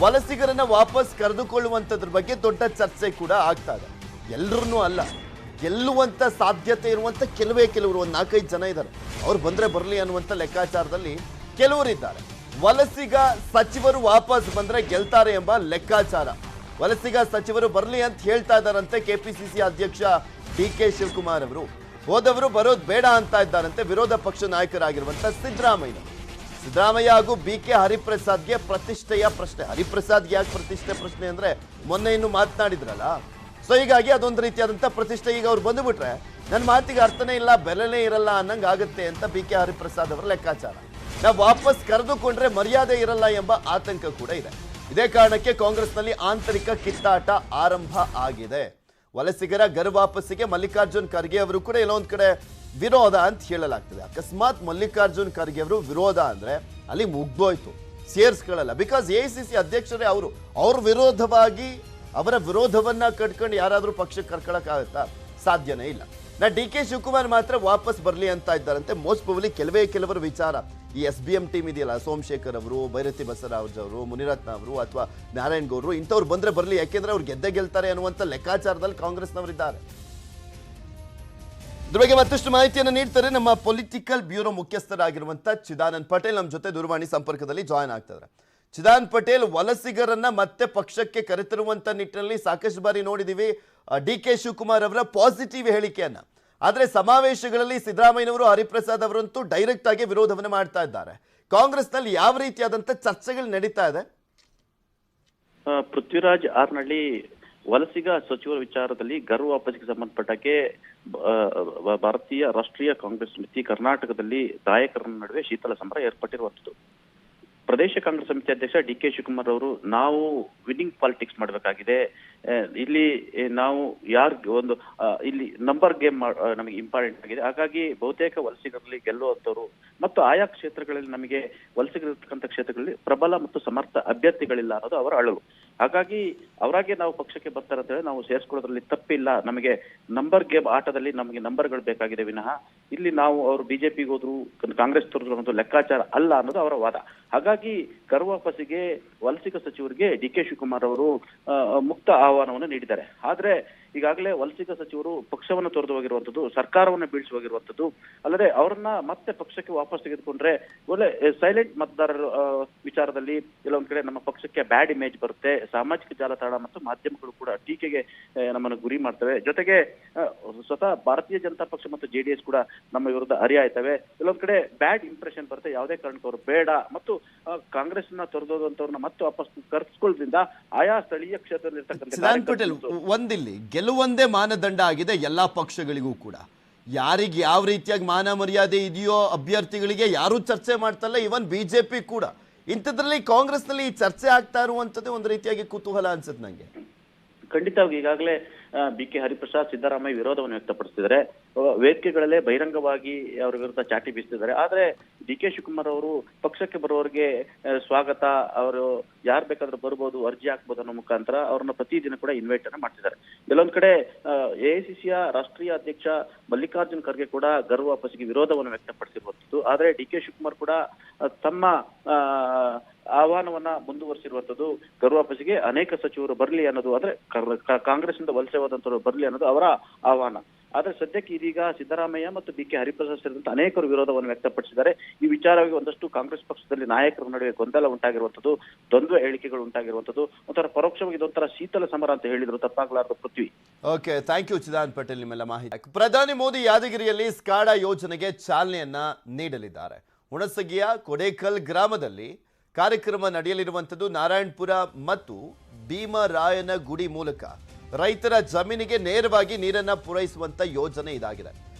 ವಲಸಿಗರನ್ನ ವಾಪಸ್ ಕರೆದುಕೊಳ್ಳುವಂಥದ್ರ ಬಗ್ಗೆ ದೊಡ್ಡ ಚರ್ಚೆ ಕೂಡ ಆಗ್ತಾ ಇದೆ. ಎಲ್ಲರನ್ನೂ ಅಲ್ಲ, ಗೆಲ್ಲುವಂಥ ಸಾಧ್ಯತೆ ಇರುವಂಥ ಕೆಲವರು ಒಂದು 4-5 ಜನ ಇದ್ದಾರೆ. ಅವ್ರು ಬಂದ್ರೆ ಬರಲಿ ಅನ್ನುವಂಥ ಲೆಕ್ಕಾಚಾರದಲ್ಲಿ ಕೆಲವರಿದ್ದಾರೆ. ವಲಸಿಗ ಸಚಿವರು ವಾಪಸ್ ಬಂದ್ರೆ ಗೆಲ್ತಾರೆ ಎಂಬ ಲೆಕ್ಕಾಚಾರ. ವಲಸಿಗ ಸಚಿವರು ಬರಲಿ ಅಂತ ಹೇಳ್ತಾ ಇದ್ದಾರಂತೆ ಕೆಪಿಸಿಸಿ ಅಧ್ಯಕ್ಷ ಡಿ.ಕೆ. ಶಿವಕುಮಾರ್ ಅವರು. ಹೋದವರು ಬರೋದು ಬೇಡ ಅಂತ ಇದ್ದಾರಂತೆ ವಿರೋಧ ಪಕ್ಷ ನಾಯಕರಾಗಿರುವಂಥ ಸಿದ್ದರಾಮಯ್ಯ ಹಾಗೂ ಬಿ.ಕೆ. ಹರಿಪ್ರಸಾದ್ಗೆ ಪ್ರತಿಷ್ಠೆಯ ಪ್ರಶ್ನೆ. ಹರಿಪ್ರಸಾದ್ಗೆ ಯಾಕೆ ಪ್ರತಿಷ್ಠೆ ಪ್ರಶ್ನೆ ಅಂದ್ರೆ ಮೊನ್ನೆ ಇನ್ನು ಮಾತನಾಡಿದ್ರಲ್ಲ, ಸೊ ಹೀಗಾಗಿ ಅದೊಂದು ರೀತಿಯಾದಂಥ ಪ್ರತಿಷ್ಠೆ. ಈಗ ಅವ್ರು ಬಂದುಬಿಟ್ರೆ ನನ್ನ ಮಾತಿಗೆ ಅರ್ಥನೇ ಇಲ್ಲ, ಬೆಲೆನೇ ಇರಲ್ಲ ಅನ್ನಂಗೆ ಆಗುತ್ತೆ ಅಂತ ಬಿ.ಕೆ. ಹರಿಪ್ರಸಾದ್ ಅವರ ಲೆಕ್ಕಾಚಾರ. ನಾವು ವಾಪಸ್ ಕರೆದುಕೊಂಡ್ರೆ ಮರ್ಯಾದೆ ಇರಲ್ಲ ಎಂಬ ಆತಂಕ ಕೂಡ ಇದೆ. ಇದೇ ಕಾರಣಕ್ಕೆ ಕಾಂಗ್ರೆಸ್ನಲ್ಲಿ ಆಂತರಿಕ ಕಿತ್ತಾಟ ಆರಂಭ ಆಗಿದೆ. ವಲಸಿಗರ ಗರ್ ವಾಪಸ್ಸಿಗೆ ಮಲ್ಲಿಕಾರ್ಜುನ್ ಖರ್ಗೆ ಅವರು ಕೂಡ ಎಲ್ಲೊಂದು ಕಡೆ ವಿರೋಧ ಅಂತ ಹೇಳಲಾಗ್ತದೆ. ಅಕಸ್ಮಾತ್ ಮಲ್ಲಿಕಾರ್ಜುನ್ ಖರ್ಗೆ ಅವರು ವಿರೋಧ ಅಂದ್ರೆ ಅಲ್ಲಿ ಮುಗ್ದೋಯ್ತು, ಸೇರಿಸ್ಕೊಳ್ಳಲ್ಲ. ಬಿಕಾಸ್ ಎಐಸಿಸಿ ಅಧ್ಯಕ್ಷರೇ ಅವ್ರ ವಿರೋಧವಾಗಿ ಅವರ ವಿರೋಧವನ್ನ ಕಟ್ಕೊಂಡು ಯಾರಾದ್ರೂ ಪಕ್ಷಕ್ಕೆ ಕರ್ಕೊಳಕ್ಕಾಗತ್ತಾ? ಸಾಧ್ಯನೇ ಇಲ್ಲ. ಡಿ.ಕೆ. ಶಿವಕುಮಾರ್ ಮಾತ್ರ ವಾಪಸ್ ಬರಲಿ ಅಂತ ಇದ್ದಾರಂತೆ. ಮೋಸ್ಟ್ ಪ್ರಾಬಬ್ಲಿ ಕೆಲವರು ವಿಚಾರ ಈ SBM ಟೀಮ್ ಇದೆಯಲ್ಲ, ಸೋಮಶೇಖರ್ ಅವರು, ಭೈರತಿ ಬಸವರಾಜ್ ಅವರು, ಮುನಿರತ್ನ ಅವರು ಅಥವಾ ನಾರಾಯಣ್ ಗೌಡ್ರು, ಇಂಥವ್ರು ಬಂದ್ರೆ ಬರಲಿ, ಯಾಕೆಂದ್ರೆ ಅವ್ರು ಗೆಲ್ತಾರೆ ಅನ್ನುವಂಥ ಲೆಕ್ಕಾಚಾರದಲ್ಲಿ ಕಾಂಗ್ರೆಸ್ನವರಿದ್ದಾರೆ. ಇದ್ರ ಬಗ್ಗೆ ಮತ್ತಷ್ಟು ಮಾಹಿತಿಯನ್ನು ನೀಡ್ತಾರೆ ನಮ್ಮ ಪೊಲಿಟಿಕಲ್ ಬ್ಯೂರೋ ಮುಖ್ಯಸ್ಥರಾಗಿರುವಂಥ ಚಿದಾನಂದ್ ಪಟೇಲ್ ನಮ್ಮ ಜೊತೆ ದೂರವಾಣಿ ಸಂಪರ್ಕದಲ್ಲಿ ಜಾಯ್ನ್ ಆಗ್ತಿದ್ದಾರೆ. ಚಿದಾನಂದ್ ಪಟೇಲ್, ವಲಸಿಗರನ್ನ ಮತ್ತೆ ಪಕ್ಷಕ್ಕೆ ಕರೆತರುವಂತ ನಿಟ್ಟಿನಲ್ಲಿ ಸಾಕಷ್ಟು ಬಾರಿ ನೋಡಿದೀವಿ ಡಿ.ಕೆ. ಶಿವಕುಮಾರ್ ಅವರ ಪಾಸಿಟಿವ್ ಹೇಳಿಕೆಯನ್ನ. ಆದ್ರೆ ಸಮಾವೇಶಗಳಲ್ಲಿ ಸಿದ್ದರಾಮಯ್ಯನವರು, ಹರಿಪ್ರಸಾದ್ ಅವರಂತೂ ಡೈರೆಕ್ಟ್ ಆಗಿ ವಿರೋಧವನ್ನು ಮಾಡ್ತಾ ಇದ್ದಾರೆ. ಕಾಂಗ್ರೆಸ್ನಲ್ಲಿ ಯಾವ ರೀತಿಯಾದಂತ ಚರ್ಚೆಗಳು ನಡೀತಾ ಇದೆ? ಪೃಥ್ವಿರಾಜ್ ಆರ್ನಳ್ಳಿ ವಲಸಿಗ ಸಚಿವರ ವಿಚಾರದಲ್ಲಿ ಗರ್ ವಾಪಸ್ಸಿಗೆ ಸಂಬಂಧಪಟ್ಟಕ್ಕೆ ಭಾರತೀಯ ರಾಷ್ಟ್ರೀಯ ಕಾಂಗ್ರೆಸ್ ಸಮಿತಿ ಕರ್ನಾಟಕದಲ್ಲಿ ನಾಯಕರ ನಡುವೆ ಶೀತಲ ಸಮರ ಏರ್ಪಟ್ಟಿರುವಂಥದ್ದು. ಪ್ರದೇಶ ಕಾಂಗ್ರೆಸ್ ಸಮಿತಿ ಅಧ್ಯಕ್ಷ ಡಿ.ಕೆ. ಶಿವಕುಮಾರ್ ಅವರು, ನಾವು ವಿನ್ನಿಂಗ್ ಪಾಲಿಟಿಕ್ಸ್ ಮಾಡಬೇಕಾಗಿದೆ, ಇಲ್ಲಿ ನಾವು ಒಂದು ಇಲ್ಲಿ ನಂಬರ್ ಗೇಮ್ ನಮಗೆ ಇಂಪಾರ್ಟೆಂಟ್ ಆಗಿದೆ. ಹಾಗಾಗಿ ಬಹುತೇಕ ವಲಸಿಗರಲ್ಲಿ ಗೆಲ್ಲುವಂಥವ್ರು ಮತ್ತು ಆಯಾ ಕ್ಷೇತ್ರಗಳಲ್ಲಿ ನಮಗೆ ವಲಸಿಗರಿರ್ತಕ್ಕಂಥ ಕ್ಷೇತ್ರಗಳಲ್ಲಿ ಪ್ರಬಲ ಮತ್ತು ಸಮರ್ಥ ಅಭ್ಯರ್ಥಿಗಳಿಲ್ಲ ಅನ್ನೋದು ಅವರ ಅಳಲು. ಹಾಗಾಗಿ ಅವರಾಗೆ ನಾವು ಪಕ್ಷಕ್ಕೆ ಬರ್ತಾರೆ ಅಂತ ಹೇಳಿ ನಾವು ಸೇರಿಸ್ಕೊಳ್ಳೋದ್ರಲ್ಲಿ ತಪ್ಪಿಲ್ಲ. ನಮಗೆ ನಂಬರ್ ಗೇಮ್ ಆಟದಲ್ಲಿ ನಮಗೆ ನಂಬರ್ಗಳು ಬೇಕಾಗಿದೆ ವಿನಃ ಇಲ್ಲಿ ನಾವು ಅವರು ಬಿಜೆಪಿಗೆ ಹೋದ್ರು ಕಾಂಗ್ರೆಸ್ ತೋರಿದ್ರು ಅನ್ನೋದು ಲೆಕ್ಕಾಚಾರ ಅಲ್ಲ ಅನ್ನೋದು ಅವರ ವಾದ. ಹಾಗಾಗಿ ಗರ್ ವಾಪಸ್ಸಿಗೆ ವಲಸಿಗ ಸಚಿವರಿಗೆ ಡಿ.ಕೆ. ಶಿವಕುಮಾರ್ ಅವರು ಮುಕ್ತ ಆಹ್ವಾನವನ್ನು ನೀಡಿದ್ದಾರೆ. ಆದ್ರೆ ಈಗಾಗಲೇ ವಲಸಿಗ ಸಚಿವರು ಪಕ್ಷವನ್ನು ತೊರೆದು ಹೋಗಿರುವಂತದ್ದು, ಸರ್ಕಾರವನ್ನು ಬೀಳಿಸುವಾಗಿರುವಂತದ್ದು, ಅಲ್ಲದೆ ಅವರನ್ನ ಮತ್ತೆ ಪಕ್ಷಕ್ಕೆ ವಾಪಸ್ ತೆಗೆದುಕೊಂಡ್ರೆ ಒಳ್ಳೆ ಸೈಲೆಂಟ್ ಮತದಾರರ ವಿಚಾರದಲ್ಲಿ ಕೆಲವೊಂದ್ ಕಡೆ ನಮ್ಮ ಪಕ್ಷಕ್ಕೆ ಬ್ಯಾಡ್ ಇಮೇಜ್ ಬರುತ್ತೆ. ಸಾಮಾಜಿಕ ಜಾಲತಾಣ ಮತ್ತು ಮಾಧ್ಯಮಗಳು ಕೂಡ ಟೀಕೆಗೆ ನಮ್ಮನ್ನು ಗುರಿ ಮಾಡ್ತವೆ. ಜೊತೆಗೆ ಸ್ವತಃ ಭಾರತೀಯ ಜನತಾ ಪಕ್ಷ ಮತ್ತು JDS ಕೂಡ ನಮ್ಮ ವಿರುದ್ಧ ಹರಿಯಾಯ್ತವೆ. ಕೆಲವೊಂದ್ ಕಡೆ ಬ್ಯಾಡ್ ಇಂಪ್ರೆಷನ್ ಬರುತ್ತೆ. ಯಾವುದೇ ಕಾರಣಕ್ಕೂ ಅವರು ಬೇಡ ಮತ್ತು ಕಾಂಗ್ರೆಸ್ನ ತೊರೆದೋದಂತವ್ರನ್ನ ಮತ್ತೆ ವಾಪಸ್ ಕರೆಸ್ಕೊಳ್ಳೋದ್ರಿಂದ ಆಯಾ ಸ್ಥಳೀಯ ಕ್ಷೇತ್ರದಲ್ಲಿ ಒಂದಿಲ್ಲಿ ಗೆಲುವೊಂದೇ ಮಾನದಂಡ ಆಗಿದೆ ಎಲ್ಲ ಪಕ್ಷಗಳಿಗೂ ಕೂಡ. ಯಾರಿಗೆ ಯಾವ ರೀತಿಯಾಗಿ ಮಾನ ಮರ್ಯಾದೆ ಇದೆಯೋ ಅಭ್ಯರ್ಥಿಗಳಿಗೆ ಯಾರೂ ಚರ್ಚೆ ಮಾಡ್ತಲ್ಲ, ಇವನ್ ಬಿಜೆಪಿ ಕೂಡ. ಇಂಥದ್ರಲ್ಲಿ ಕಾಂಗ್ರೆಸ್ನಲ್ಲಿ ಈ ಚರ್ಚೆ ಆಗ್ತಾ ಇರುವಂಥದ್ದೇ ಒಂದು ರೀತಿಯಾಗಿ ಕುತೂಹಲ ಅನ್ಸುತ್ತೆ ನನಗೆ. ಖಂಡಿತವಾಗಿ ಈಗಾಗಲೇ BK ಹರಿಪ್ರಸಾದ್ ಸಿದ್ದರಾಮಯ್ಯ ವಿರೋಧವನ್ನು ವ್ಯಕ್ತಪಡಿಸಿದ್ದಾರೆ. ವೇದಿಕೆಗಳಲ್ಲೇ ಬಹಿರಂಗವಾಗಿ ಅವರ ವಿರುದ್ಧ ಚಾಟಿ ಬೀಸ್ತಿದ್ದಾರೆ. ಆದ್ರೆ DK ಶಿವಕುಮಾರ್ ಅವರು ಪಕ್ಷಕ್ಕೆ ಬರುವವರಿಗೆ ಸ್ವಾಗತ, ಅವರು ಯಾರು ಬೇಕಾದ್ರೂ ಬರ್ಬೋದು, ಅರ್ಜಿ ಹಾಕ್ಬೋದು ಅನ್ನೋ ಮುಖಾಂತರ ಅವ್ರನ್ನ ಪ್ರತಿದಿನ ಕೂಡ ಇನ್ವೈಟ್ ಅನ್ನ ಮಾಡ್ತಿದ್ದಾರೆ. ಎಲ್ಲೊಂದ್ ಕಡೆ AICCಯ ರಾಷ್ಟ್ರೀಯ ಅಧ್ಯಕ್ಷ ಮಲ್ಲಿಕಾರ್ಜುನ್ ಖರ್ಗೆ ಕೂಡ ಗರ್ವ ವಾಪಸ್ಸಿಗೆ ವಿರೋಧವನ್ನು ವ್ಯಕ್ತಪಡಿಸಿರುವಂಥದ್ದು. ಆದ್ರೆ DK ಶಿವಕುಮಾರ್ ಕೂಡ ತಮ್ಮ ಆಹ್ವಾನವನ್ನ ಮುಂದುವರಿಸಿರುವಂಥದ್ದು. ಗರ್ವ ವಾಪಸ್ಸಿಗೆ ಅನೇಕ ಸಚಿವರು ಬರಲಿ ಅನ್ನೋದು, ಅಂದ್ರೆ ಕಾಂಗ್ರೆಸ್ನಿಂದ ವಲಸೆ ಹೋದಂತವರು ಬರಲಿ ಅನ್ನೋದು ಅವರ ಆಹ್ವಾನ. ಆದ್ರೆ ಸದ್ಯಕ್ಕೆ ಇದೀಗ ಸಿದ್ದರಾಮಯ್ಯ ಮತ್ತು BK ಹರಿಪ್ರಸಾದ್ ಸೇರಿದಂತೆ ಅನೇಕರು ವಿರೋಧವನ್ನು ವ್ಯಕ್ತಪಡಿಸಿದ್ದಾರೆ. ಈ ವಿಚಾರವಾಗಿ ಒಂದಷ್ಟು ಕಾಂಗ್ರೆಸ್ ಪಕ್ಷದಲ್ಲಿ ನಾಯಕರ ನಡುವೆ ಗೊಂದಲ ಉಂಟಾಗಿರುವಂಥದ್ದು, ದ್ವಂದ್ವ ಹೇಳಿಕೆಗಳು ಉಂಟಾಗಿರುವಂಥದ್ದು, ಒಂಥರ ಪರೋಕ್ಷವಾಗಿ ಇದೊಂಥರ ಶೀತಲ ಸಮರ ಅಂತ ಹೇಳಿದ್ರು ತಪ್ಪಾಗಲಾರದು. Prithvi. Okay, thank you Chidan Patel ನಿಮ್ಮೆಲ್ಲ ಮಾಹಿತಿ. ಪ್ರಧಾನಿ ಮೋದಿ ಯಾದಗಿರಿಯಲ್ಲಿ ಸ್ಕಾಡಾ ಯೋಜನೆಗೆ ಚಾಲನೆಯನ್ನ ನೀಡಲಿದ್ದಾರೆ. ಹುಣಸಗಿಯ ಕೊಡೇಕಲ್ ಗ್ರಾಮದಲ್ಲಿ ಕಾರ್ಯಕ್ರಮ ನಡೆಯಲಿರುವಂಥದ್ದು. ನಾರಾಯಣಪುರ ಮತ್ತು ಭೀಮರಾಯನ ಗುಡಿ ಮೂಲಕ ರೈತರ ಜಮೀನಿಗೆ ನೇರವಾಗಿ ನೀರನ್ನ ಪೂರೈಸುವಂತ ಯೋಜನೆ ಇದಾಗಿದೆ.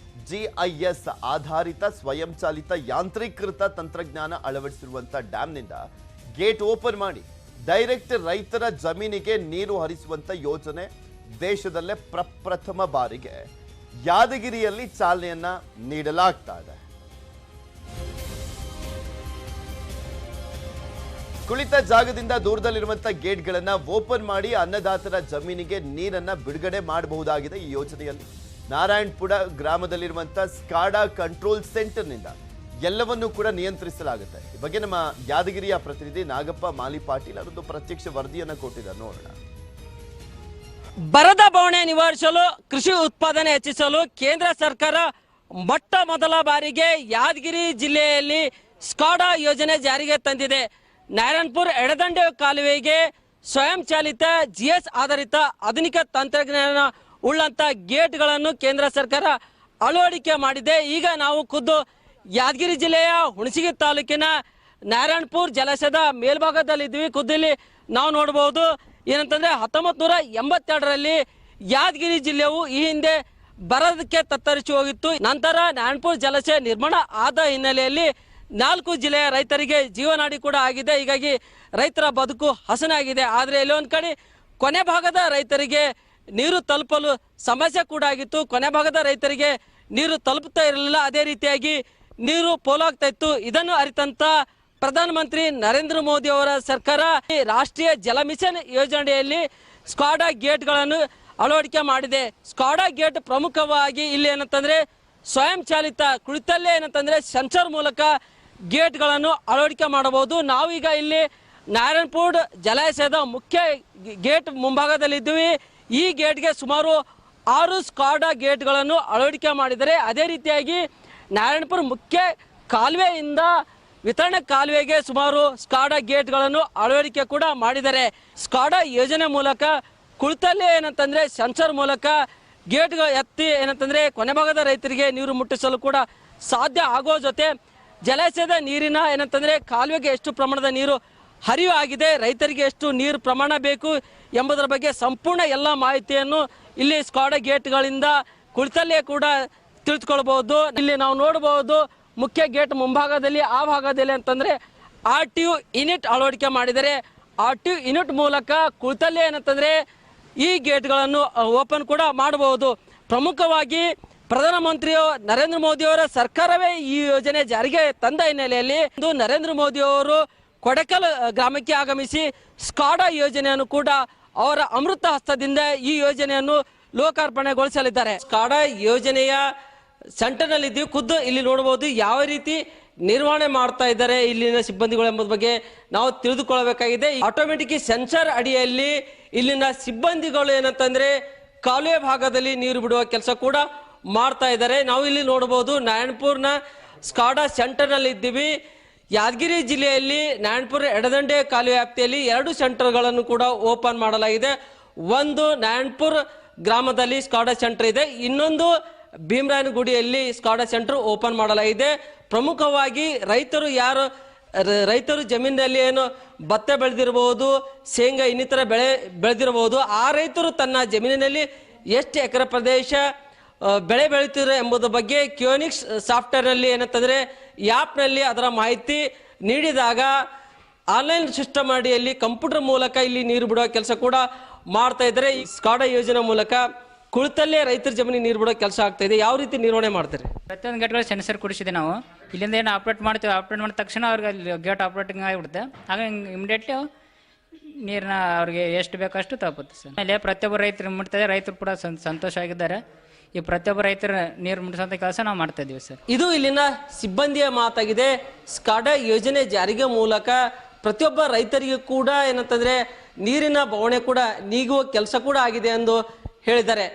GIS ಆಧಾರಿತ ಸ್ವಯಂಚಾಲಿತ ಯಾಂತ್ರೀಕೃತ ತಂತ್ರಜ್ಞಾನ ಅಳವಡಿಸಿರುವಂತ ಡ್ಯಾಂನಿಂದ ಗೇಟ್ ಓಪನ್ ಮಾಡಿ ಡೈರೆಕ್ಟ್ ರೈತರ ಜಮೀನಿಗೆ ನೀರು ಹರಿಸುವಂತ ಯೋಜನೆ ದೇಶದಲ್ಲೇ ಪ್ರಪ್ರಥಮ ಬಾರಿಗೆ ಯಾದಗಿರಿಯಲ್ಲಿ ಚಾಲನೆಯನ್ನ ನೀಡಲಾಗ್ತಾ ಇದೆ. ಕುಳಿತ ಜಾಗದಿಂದ ದೂರದಲ್ಲಿರುವಂತಹ ಗೇಟ್ಗಳನ್ನ ಓಪನ್ ಮಾಡಿ ಅನ್ನದಾತರ ಜಮೀನಿಗೆ ನೀರನ್ನ ಬಿಡುಗಡೆ ಮಾಡಬಹುದಾಗಿದೆ. ಈ ಯೋಜನೆಯಲ್ಲಿ ನಾರಾಯಣಪುರ ಗ್ರಾಮದಲ್ಲಿರುವಂತಹ ಸ್ಕಾಡಾ ಕಂಟ್ರೋಲ್ ಸೆಂಟರ್ನಿಂದ ಎಲ್ಲವನ್ನೂ ಕೂಡ ನಿಯಂತ್ರಿಸಲಾಗುತ್ತೆ. ಈ ಬಗ್ಗೆ ನಮ್ಮ ಯಾದಗಿರಿಯ ಪ್ರತಿನಿಧಿ ನಾಗಪ್ಪ ಮಾಲಿಪಾಟೀಲ್ ಅವರದ್ದು ಪ್ರತ್ಯಕ್ಷ ವರದಿಯನ್ನು ಕೊಟ್ಟಿದ್ದಾರೆ, ನೋಡೋಣ. ಬರದ ಬವಣೆ ನಿವಾರಿಸಲು, ಕೃಷಿ ಉತ್ಪಾದನೆ ಹೆಚ್ಚಿಸಲು ಕೇಂದ್ರ ಸರ್ಕಾರ ಮೊಟ್ಟ ಮೊದಲ ಬಾರಿಗೆ ಯಾದಗಿರಿ ಜಿಲ್ಲೆಯಲ್ಲಿ ಸ್ಕಾಡಾ ಯೋಜನೆ ಜಾರಿಗೆ ತಂದಿದೆ. ನಾರಾಯಣಪುರ ಎಡದಂಡೆ ಕಾಲುವೆಗೆ ಸ್ವಯಂ ಚಾಲಿತ GIS ಆಧಾರಿತ ಆಧುನಿಕ ತಂತ್ರಜ್ಞಾನ ಉಳ್ಳಂತ ಗೇಟ್ಗಳನ್ನು ಕೇಂದ್ರ ಸರ್ಕಾರ ಅಳವಡಿಕೆ ಮಾಡಿದೆ. ಈಗ ನಾವು ಖುದ್ದು ಯಾದಗಿರಿ ಜಿಲ್ಲೆಯ ಹುಣಸಗಿ ತಾಲೂಕಿನ ನಾರಾಯಣಪುರ ಜಲಾಶಯದ ಮೇಲ್ಭಾಗದಲ್ಲಿದ್ವಿ. ಖುದ್ದಲ್ಲಿ ನಾವು ನೋಡಬಹುದು ಏನಂತಂದ್ರೆ 1982ರಲ್ಲಿ ಯಾದಗಿರಿ ಜಿಲ್ಲೆಯು ಈ ಹಿಂದೆ ಬರದಕ್ಕೆ ತತ್ತರಿಸಿ ಹೋಗಿತ್ತು. ನಂತರ ನಾರಾಯಣಪುರ ಜಲಾಶಯ ನಿರ್ಮಾಣ ಆದ ಹಿನ್ನೆಲೆಯಲ್ಲಿ 4 ಜಿಲ್ಲೆಯ ರೈತರಿಗೆ ಜೀವನಾಡಿ ಕೂಡ ಆಗಿದೆ. ಹೀಗಾಗಿ ರೈತರ ಬದುಕು ಹಸನಾಗಿದೆ. ಆದರೆ ಎಲ್ಲೊಂದು ಕಡೆ ಕೊನೆ ಭಾಗದ ರೈತರಿಗೆ ನೀರು ತಲುಪಲು ಸಮಸ್ಯೆ ಕೂಡ ಆಗಿತ್ತು. ಕೊನೆ ಭಾಗದ ರೈತರಿಗೆ ನೀರು ತಲುಪುತ್ತಾ ಇರಲಿಲ್ಲ, ಅದೇ ರೀತಿಯಾಗಿ ನೀರು ಪೋಲಾಗ್ತಾ ಇತ್ತು. ಇದನ್ನು ಅರಿತಂತ ಪ್ರಧಾನಮಂತ್ರಿ ನರೇಂದ್ರ ಮೋದಿ ಅವರ ಸರ್ಕಾರ ರಾಷ್ಟ್ರೀಯ ಜಲ ಮಿಷನ್ ಯೋಜನೆಯಲ್ಲಿ ಸ್ಕಾಡಾ ಗೇಟ್ಗಳನ್ನು ಅಳವಡಿಕೆ ಮಾಡಿದೆ. ಸ್ಕಾಡಾ ಗೇಟ್ ಪ್ರಮುಖವಾಗಿ ಇಲ್ಲಿ ಏನಂತಂದ್ರೆ ಸ್ವಯಂ ಚಾಲಿತ, ಕುಳಿತಲ್ಲೇ ಏನಂತಂದ್ರೆ ಸೆನ್ಸರ್ ಮೂಲಕ ಗೇಟ್ಗಳನ್ನು ಅಳವಡಿಕೆ ಮಾಡಬಹುದು. ನಾವೀಗ ಇಲ್ಲಿ ನಾರಾಯಣಪುರ ಜಲಾಶಯದ ಮುಖ್ಯ ಗೇಟ್ ಮುಂಭಾಗದಲ್ಲಿದ್ದೀವಿ. ಈ ಗೇಟ್ಗೆ ಸುಮಾರು 6 ಸ್ಕಾಡಾ ಗೇಟ್ಗಳನ್ನು ಅಳವಡಿಕೆ ಮಾಡಿದರೆ, ಅದೇ ರೀತಿಯಾಗಿ ನಾರಾಯಣಪುರ ಮುಖ್ಯ ಕಾಲುವೆಯಿಂದ ವಿತರಣಾ ಕಾಲುವೆಗೆ ಸುಮಾರು ಸ್ಕಾಡಾ ಗೇಟ್ಗಳನ್ನು ಅಳವಡಿಕೆ ಕೂಡ ಮಾಡಿದ್ದಾರೆ. ಸ್ಕಾಡಾ ಯೋಜನೆ ಮೂಲಕ ಕುಳಿತಲ್ಲೇ ಏನಂತಂದ್ರೆ ಸೆನ್ಸರ್ ಮೂಲಕ ಗೇಟ್ಗಳು ಎತ್ತಿ ಏನಂತಂದ್ರೆ ಕೊನೆ ಭಾಗದ ರೈತರಿಗೆ ನೀರು ಮುಟ್ಟಿಸಲು ಕೂಡ ಸಾಧ್ಯ ಆಗೋ ಜೊತೆ ಜಲಾಶಯದ ನೀರಿನ ಏನಂತಂದ್ರೆ ಕಾಲುವೆಗೆ ಎಷ್ಟು ಪ್ರಮಾಣದ ನೀರು ಹರಿವು ಆಗಿದೆ, ರೈತರಿಗೆ ಎಷ್ಟು ನೀರು ಪ್ರಮಾಣ ಬೇಕು ಎಂಬುದರ ಬಗ್ಗೆ ಸಂಪೂರ್ಣ ಎಲ್ಲ ಮಾಹಿತಿಯನ್ನು ಇಲ್ಲಿ ಸ್ಕಾಡಾ ಗೇಟ್ಗಳಿಂದ ಕುಳಿತಲ್ಲೇ ಕೂಡ ತಿಳಿದುಕೊಳ್ಳಬಹುದು. ಇಲ್ಲಿ ನಾವು ನೋಡಬಹುದು ಮುಖ್ಯ ಗೇಟ್ ಮುಂಭಾಗದಲ್ಲಿ ಆ ಭಾಗದಲ್ಲಿ ಅಂತಂದ್ರೆ RTU ಯೂನಿಟ್ ಅಳವಡಿಕೆ ಮಾಡಿದರೆ. RTU ಯೂನಿಟ್ ಮೂಲಕ ಕುಳಿತಲ್ಲೇ ಏನಂತಂದ್ರೆ ಈ ಗೇಟ್ಗಳನ್ನು ಓಪನ್ ಕೂಡ ಮಾಡಬಹುದು. ಪ್ರಮುಖವಾಗಿ ಪ್ರಧಾನಮಂತ್ರಿ ನರೇಂದ್ರ ಮೋದಿ ಅವರ ಸರ್ಕಾರವೇ ಈ ಯೋಜನೆ ಜಾರಿಗೆ ತಂದ ಹಿನ್ನೆಲೆಯಲ್ಲಿ ನರೇಂದ್ರ ಮೋದಿ ಅವರು ಕೊಡಕಲ್ ಗ್ರಾಮಕ್ಕೆ ಆಗಮಿಸಿ ಸ್ಕಾಡಾ ಯೋಜನೆಯನ್ನು ಕೂಡ ಅವರ ಅಮೃತ ಹಸ್ತದಿಂದ ಈ ಯೋಜನೆಯನ್ನು ಲೋಕಾರ್ಪಣೆಗೊಳಿಸಲಿದ್ದಾರೆ. ಸ್ಕಾಡಾ ಯೋಜನೆಯ ಸೆಂಟರ್ನಲ್ಲಿ ಇದ್ದೀವಿ. ಖುದ್ದು ಇಲ್ಲಿ ನೋಡಬಹುದು ಯಾವ ರೀತಿ ನಿರ್ವಹಣೆ ಮಾಡ್ತಾ ಇದ್ದಾರೆ ಇಲ್ಲಿನ ಸಿಬ್ಬಂದಿಗಳು ಎಂಬುದ ಬಗ್ಗೆ ನಾವು ತಿಳಿದುಕೊಳ್ಳಬೇಕಾಗಿದೆ. ಆಟೋಮೆಟಿಕ್ ಸೆನ್ಸರ್ ಅಡಿಯಲ್ಲಿ ಇಲ್ಲಿನ ಸಿಬ್ಬಂದಿಗಳು ಏನಂತಂದ್ರೆ ಕಾಲುವೆ ಭಾಗದಲ್ಲಿ ನೀರು ಬಿಡುವ ಕೆಲಸ ಕೂಡ ಮಾಡ್ತಾ ಇದ್ದಾರೆ. ನಾವು ಇಲ್ಲಿ ನೋಡಬಹುದು ನಾರಾಯಣಪುರ್ನ ಸ್ಕಾಡಾ ಸೆಂಟರ್ ನಲ್ಲಿ ಇದ್ದೀವಿ. ಯಾದಗಿರಿ ಜಿಲ್ಲೆಯಲ್ಲಿ ನಾರಾಯಣಪುರ ಎಡದಂಡೆ ಕಾಲುವೆ ವ್ಯಾಪ್ತಿಯಲ್ಲಿ 2 ಸೆಂಟರ್ಗಳನ್ನು ಕೂಡ ಓಪನ್ ಮಾಡಲಾಗಿದೆ. ಒಂದು ನಾರಾಯಣಪುರ ಗ್ರಾಮದಲ್ಲಿ ಸ್ಕಾಡಾ ಸೆಂಟರ್ ಇದೆ, ಇನ್ನೊಂದು ಭೀಮರಾಯನಗುಡಿಯಲ್ಲಿ ಸ್ಕಾಡಾ ಸೆಂಟರ್ ಓಪನ್ ಮಾಡಲಾಗಿದೆ. ಪ್ರಮುಖವಾಗಿ ರೈತರು ಜಮೀನಿನಲ್ಲಿ ಏನು ಭತ್ತ ಬೆಳೆದಿರಬಹುದು, ಶೇಂಗಾ ಇನ್ನಿತರ ಬೆಳೆ ಬೆಳೆದಿರಬಹುದು, ಆ ರೈತರು ತನ್ನ ಜಮೀನಿನಲ್ಲಿ ಎಷ್ಟು ಎಕರೆ ಪ್ರದೇಶ ಬೆಳೆ ಬೆಳೀತಿರೋ ಎಂಬುದರ ಬಗ್ಗೆ ಕ್ಯೋನಿಕ್ಸ್ ಸಾಫ್ಟ್ವೇರ್ನಲ್ಲಿ ಏನಂತಂದರೆ ಆ್ಯಪ್ನಲ್ಲಿ ಅದರ ಮಾಹಿತಿ ನೀಡಿದಾಗ ಆನ್ಲೈನ್ ಸಿಸ್ಟಮ್ ಅಡಿಯಲ್ಲಿ ಕಂಪ್ಯೂಟರ್ ಮೂಲಕ ಇಲ್ಲಿ ನೀರು ಬಿಡುವ ಕೆಲಸ ಕೂಡ ಮಾಡ್ತಾ ಇದ್ದಾರೆ. ಈ ಸ್ಕಾಡಾ ಯೋಜನೆ ಮೂಲಕ ಕುಳಿತಲ್ಲೇ ರೈತರ ಜಮೀನಿಗೆ ನೀರು ಬಿಡೋ ಕೆಲಸ ಆಗ್ತಾ ಇದೆ. ಯಾವ ರೀತಿ ನಿರ್ವಹಣೆ ಮಾಡ್ತಾರೆ? ಪ್ರತಿಯೊಂದು ಗೇಟ್ಗಳು ಸೆನ್ಸರ್ ಕೊಡಿಸಿದೆ ನಾವು. ಇಲ್ಲಿಂದ ಏನು ಆಪ್ರೇಟ್ ಮಾಡ್ತೀವಿ, ಆಪ್ರೇಟ್ ಮಾಡಿದ ತಕ್ಷಣ ಅವ್ರಿಗೆ ಅಲ್ಲಿ ಗೇಟ್ ಆಪ್ರೇಟಿಂಗ್ ಆಗಿಬಿಡುತ್ತೆ. ಆಗ ಇಮಿಡಿಯೇಟ್ಲಿ ನೀರನ್ನ ಅವ್ರಿಗೆ ಎಷ್ಟು ಬೇಕಷ್ಟು ತಲುಪುತ್ತೆ ಸರ್. ಆಮೇಲೆ ಪ್ರತಿಯೊಬ್ಬರು ರೈತರು ಮುಟ್ತಾರೆ, ರೈತರು ಕೂಡ ಸಂತೋಷ ಆಗಿದ್ದಾರೆ. ಈ ಪ್ರತಿಯೊಬ್ಬ ರೈತರ ನೀರು ಮುಟ್ಟಿಸುವಂಥ ಕೆಲಸ ನಾವು ಮಾಡ್ತಾ ಇದ್ದೀವಿ ಸರ್. ಇದು ಇಲ್ಲಿನ ಸಿಬ್ಬಂದಿಯ ಮಾತಾಗಿದೆ. ಸ್ಕಾಡಾ ಯೋಜನೆ ಜಾರಿಗೆ ಮೂಲಕ ಪ್ರತಿಯೊಬ್ಬ ರೈತರಿಗೂ ಕೂಡ ಏನಂತಂದ್ರೆ ನೀರಿನ ಬವಣೆ ಕೂಡ ನೀಗುವ ಕೆಲಸ ಕೂಡ ಆಗಿದೆ ಎಂದು ಹೇಳಿದ್ದಾರೆ.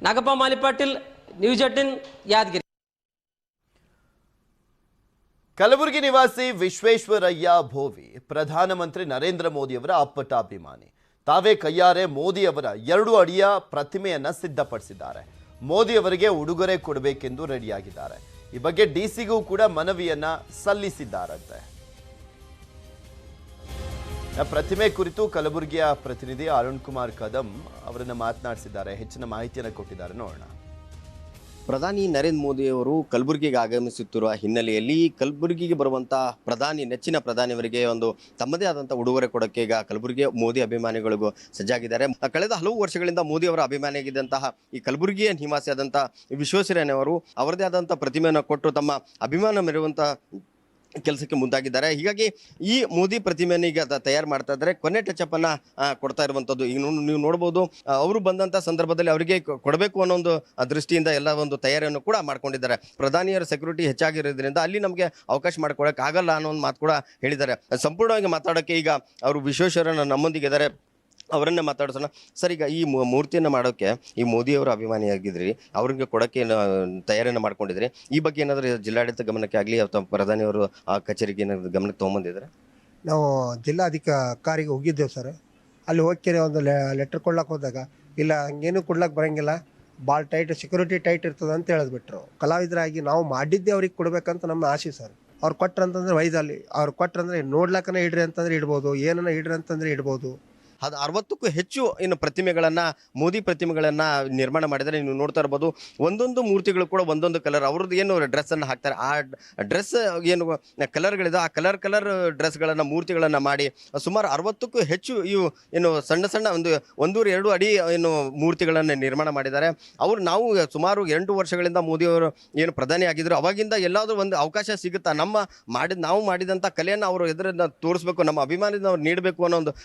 ನಾಗಪ್ಪ ಮಾಲಿಪಾಟೀಲ್, ನ್ಯೂಸ್ 18 ಯಾದಗಿರಿ. ಕಲಬುರಗಿ ನಿವಾಸಿ ವಿಶ್ವೇಶ್ವರಯ್ಯ ಭೋವಿ ಪ್ರಧಾನಮಂತ್ರಿ ನರೇಂದ್ರ ಮೋದಿಯವರ ಅಪ್ಪಟ ಅಭಿಮಾನಿ. ತಾವೇ ಕೈಯಾರೆ ಮೋದಿಯವರ 2 ಅಡಿಯ ಪ್ರತಿಮೆಯನ್ನ ಸಿದ್ಧಪಡಿಸಿದ್ದಾರೆ. ಮೋದಿಯವರಿಗೆ ಉಡುಗೊರೆ ಕೊಡಬೇಕೆಂದು ರೆಡಿಯಾಗಿದ್ದಾರೆ. ಈ ಬಗ್ಗೆ ಡಿಸಿಗೂ ಕೂಡ ಮನವಿಯನ್ನ ಸಲ್ಲಿಸಿದ್ದಾರಂತೆ. ಪ್ರತಿಮೆ ಕುರಿತು ಕಲಬುರಗಿಯ ಪ್ರತಿನಿಧಿ ಅರುಣ್ ಕುಮಾರ್ ಕದಂ ಅವರನ್ನ ಮಾತನಾಡಿಸಿದ್ದಾರೆ. ಹೆಚ್ಚಿನ ಮಾಹಿತಿಯನ್ನು ಕೊಟ್ಟಿದ್ದಾರೆ, ನೋಡೋಣ. ಪ್ರಧಾನಿ ನರೇಂದ್ರ ಮೋದಿ ಅವರು ಕಲಬುರಗಿಗೆ ಆಗಮಿಸುತ್ತಿರುವ ಹಿನ್ನೆಲೆಯಲ್ಲಿ ಕಲಬುರಗಿಗೆ ಬರುವಂತಹ ನೆಚ್ಚಿನ ಪ್ರಧಾನಿಯವರಿಗೆ ಒಂದು ತಮ್ಮದೇ ಆದಂತಹ ಉಡುಗೊರೆ ಕೊಡಕ್ಕೆ ಈಗ ಕಲಬುರಗಿ ಮೋದಿ ಅಭಿಮಾನಿಗಳಿಗೂ ಸಜ್ಜಾಗಿದ್ದಾರೆ. ಕಳೆದ ಹಲವು ವರ್ಷಗಳಿಂದ ಮೋದಿ ಅವರ ಅಭಿಮಾನಿಯಾಗಿದ್ದಂತಹ ಈ ಕಲಬುರಗಿಯ ನಿವಾಸಿಯಾದಂತಹ ವಿಶ್ವೇಶ್ವರಯ್ಯನವರು ಅವರದೇ ಆದಂತಹ ಪ್ರತಿಮೆಯನ್ನು ಕೊಟ್ಟು ತಮ್ಮ ಅಭಿಮಾನ ಮೆರೆಯುವಂತಹ ಕೆಲಸಕ್ಕೆ ಮುಂದಾಗಿದ್ದಾರೆ. ಹೀಗಾಗಿ ಈ ಮೋದಿ ಪ್ರತಿಮೆಯನ್ನು ಈಗ ತಯಾರು ಮಾಡ್ತಾ ಇದ್ದಾರೆ. ಕೊನೆ ಟಚಪ್ ಅನ್ನ ಕೊಡ್ತಾ ಇರುವಂತದ್ದು ಈಗ ನೀವು ನೋಡಬಹುದು. ಅವರು ಬಂದಂತ ಸಂದರ್ಭದಲ್ಲಿ ಅವರಿಗೆ ಕೊಡಬೇಕು ಅನ್ನೋ ಒಂದು ದೃಷ್ಟಿಯಿಂದ ಎಲ್ಲ ಒಂದು ತಯಾರಿಯನ್ನು ಕೂಡ ಮಾಡ್ಕೊಂಡಿದ್ದಾರೆ. ಪ್ರಧಾನಿಯರ ಸೆಕ್ಯೂರಿಟಿ ಹೆಚ್ಚಾಗಿರೋದ್ರಿಂದ ಅಲ್ಲಿ ನಮಗೆ ಅವಕಾಶ ಮಾಡ್ಕೊಡಕ್ ಆಗಲ್ಲ ಅನ್ನೋ ಒಂದು ಮಾತು ಕೂಡ ಹೇಳಿದ್ದಾರೆ. ಸಂಪೂರ್ಣವಾಗಿ ಮಾತಾಡೋಕೆ ಈಗ ಅವರು ವಿಶ್ವೇಶ್ವರಯ್ಯ ನಮ್ಮೊಂದಿಗೆ ಇದ್ದಾರೆ, ಅವರನ್ನೇ ಮಾತಾಡ್ಸೋಣ. ಸರ್, ಈಗ ಈ ಮೂರ್ತಿಯನ್ನು ಮಾಡೋಕ್ಕೆ ಈ ಮೋದಿಯವರ ಅಭಿಮಾನಿಯಾಗಿದ್ರಿ, ಅವ್ರಿಗೆ ಕೊಡೋಕ್ಕೆ ತಯಾರಿಯನ್ನು ಮಾಡ್ಕೊಂಡಿದ್ರಿ. ಈ ಬಗ್ಗೆ ಏನಾದರೂ ಜಿಲ್ಲಾಡಳಿತ ಗಮನಕ್ಕೆ ಆಗಲಿ ಅಥವಾ ಪ್ರಧಾನಿಯವರು ಆ ಕಚೇರಿಗೆ ಏನಾದರೂ ಗಮನಕ್ಕೆ ತೊಗೊಂಬಂದಿದ್ದಾರೆ? ನಾವು ಜಿಲ್ಲಾಧಿಕಾರಿಗೆ ಹೋಗಿದ್ದೇವೆ ಸರ್. ಅಲ್ಲಿ ಹೋಗಿ ಒಂದು ಲೆಟರ್ ಕೊಡ್ಲಕ್ಕೆ ಹೋದಾಗ ಇಲ್ಲ ಹಂಗೇನು ಕೊಡ್ಲಕ್ಕೆ ಬರೋಂಗಿಲ್ಲ, ಭಾಳ ಟೈಟ್ ಸೆಕ್ಯೂರಿಟಿ ಟೈಟ್ ಇರ್ತದೆ ಅಂತ ಹೇಳಿದ್ಬಿಟ್ರು. ಕಲಾವಿದರಾಗಿ ನಾವು ಮಾಡಿದ್ದೆ ಅವ್ರಿಗೆ ಕೊಡ್ಬೇಕಂತ ನಮ್ಮ ಆಸೆ ಸರ್. ಅವ್ರು ಕೊಟ್ರಂತಂದ್ರೆ ವೈದಲ್ಲಿ, ಅವ್ರು ಕೊಟ್ರಂದ್ರೆ ನೋಡ್ಲಕ್ಕನೇ ಇಡ್ರಿ ಅಂತಂದ್ರೆ ಇಡ್ಬೋದು, ಏನನ್ನ ಇಡ್ರಿ ಅಂತಂದ್ರೆ ಇಡ್ಬೋದು. ಅದು 60ಕ್ಕೂ ಹೆಚ್ಚು ಇನ್ನು ಪ್ರತಿಮೆಗಳನ್ನು ಮೋದಿ ಪ್ರತಿಮೆಗಳನ್ನು ನಿರ್ಮಾಣ ಮಾಡಿದರೆ ನೀವು ನೋಡ್ತಾ ಇರ್ಬೋದು. ಒಂದೊಂದು ಮೂರ್ತಿಗಳು ಕೂಡ ಒಂದೊಂದು ಕಲರ್, ಅವ್ರದ್ದು ಏನು ಡ್ರೆಸ್ಸನ್ನು ಹಾಕ್ತಾರೆ, ಆ ಡ್ರೆಸ್ ಏನು ಕಲರ್ಗಳಿದೆ ಆ ಕಲರ್ ಡ್ರೆಸ್ಗಳನ್ನು ಮೂರ್ತಿಗಳನ್ನು ಮಾಡಿ ಸುಮಾರು 60ಕ್ಕೂ ಹೆಚ್ಚು ಇವು ಏನು ಸಣ್ಣ 1-2 ಅಡಿ ಏನು ಮೂರ್ತಿಗಳನ್ನು ನಿರ್ಮಾಣ ಮಾಡಿದ್ದಾರೆ. ನಾವು ಸುಮಾರು 8 ವರ್ಷಗಳಿಂದ ಮೋದಿಯವರು ಏನು ಪ್ರಧಾನಿ ಆಗಿದ್ರು ಅವಾಗಿಂದ ಎಲ್ಲಾದರೂ ಒಂದು ಅವಕಾಶ ಸಿಗುತ್ತಾ ನಾವು ಮಾಡಿದಂಥ ಕಲೆಯನ್ನು ಅವರು ಎದುರನ್ನ ತೋರಿಸ್ಬೇಕು, ನಮ್ಮ ಅಭಿಮಾನದಿಂದ ಅವ್ರು ನೀಡಬೇಕು ಅನ್ನೋ ಒಂದು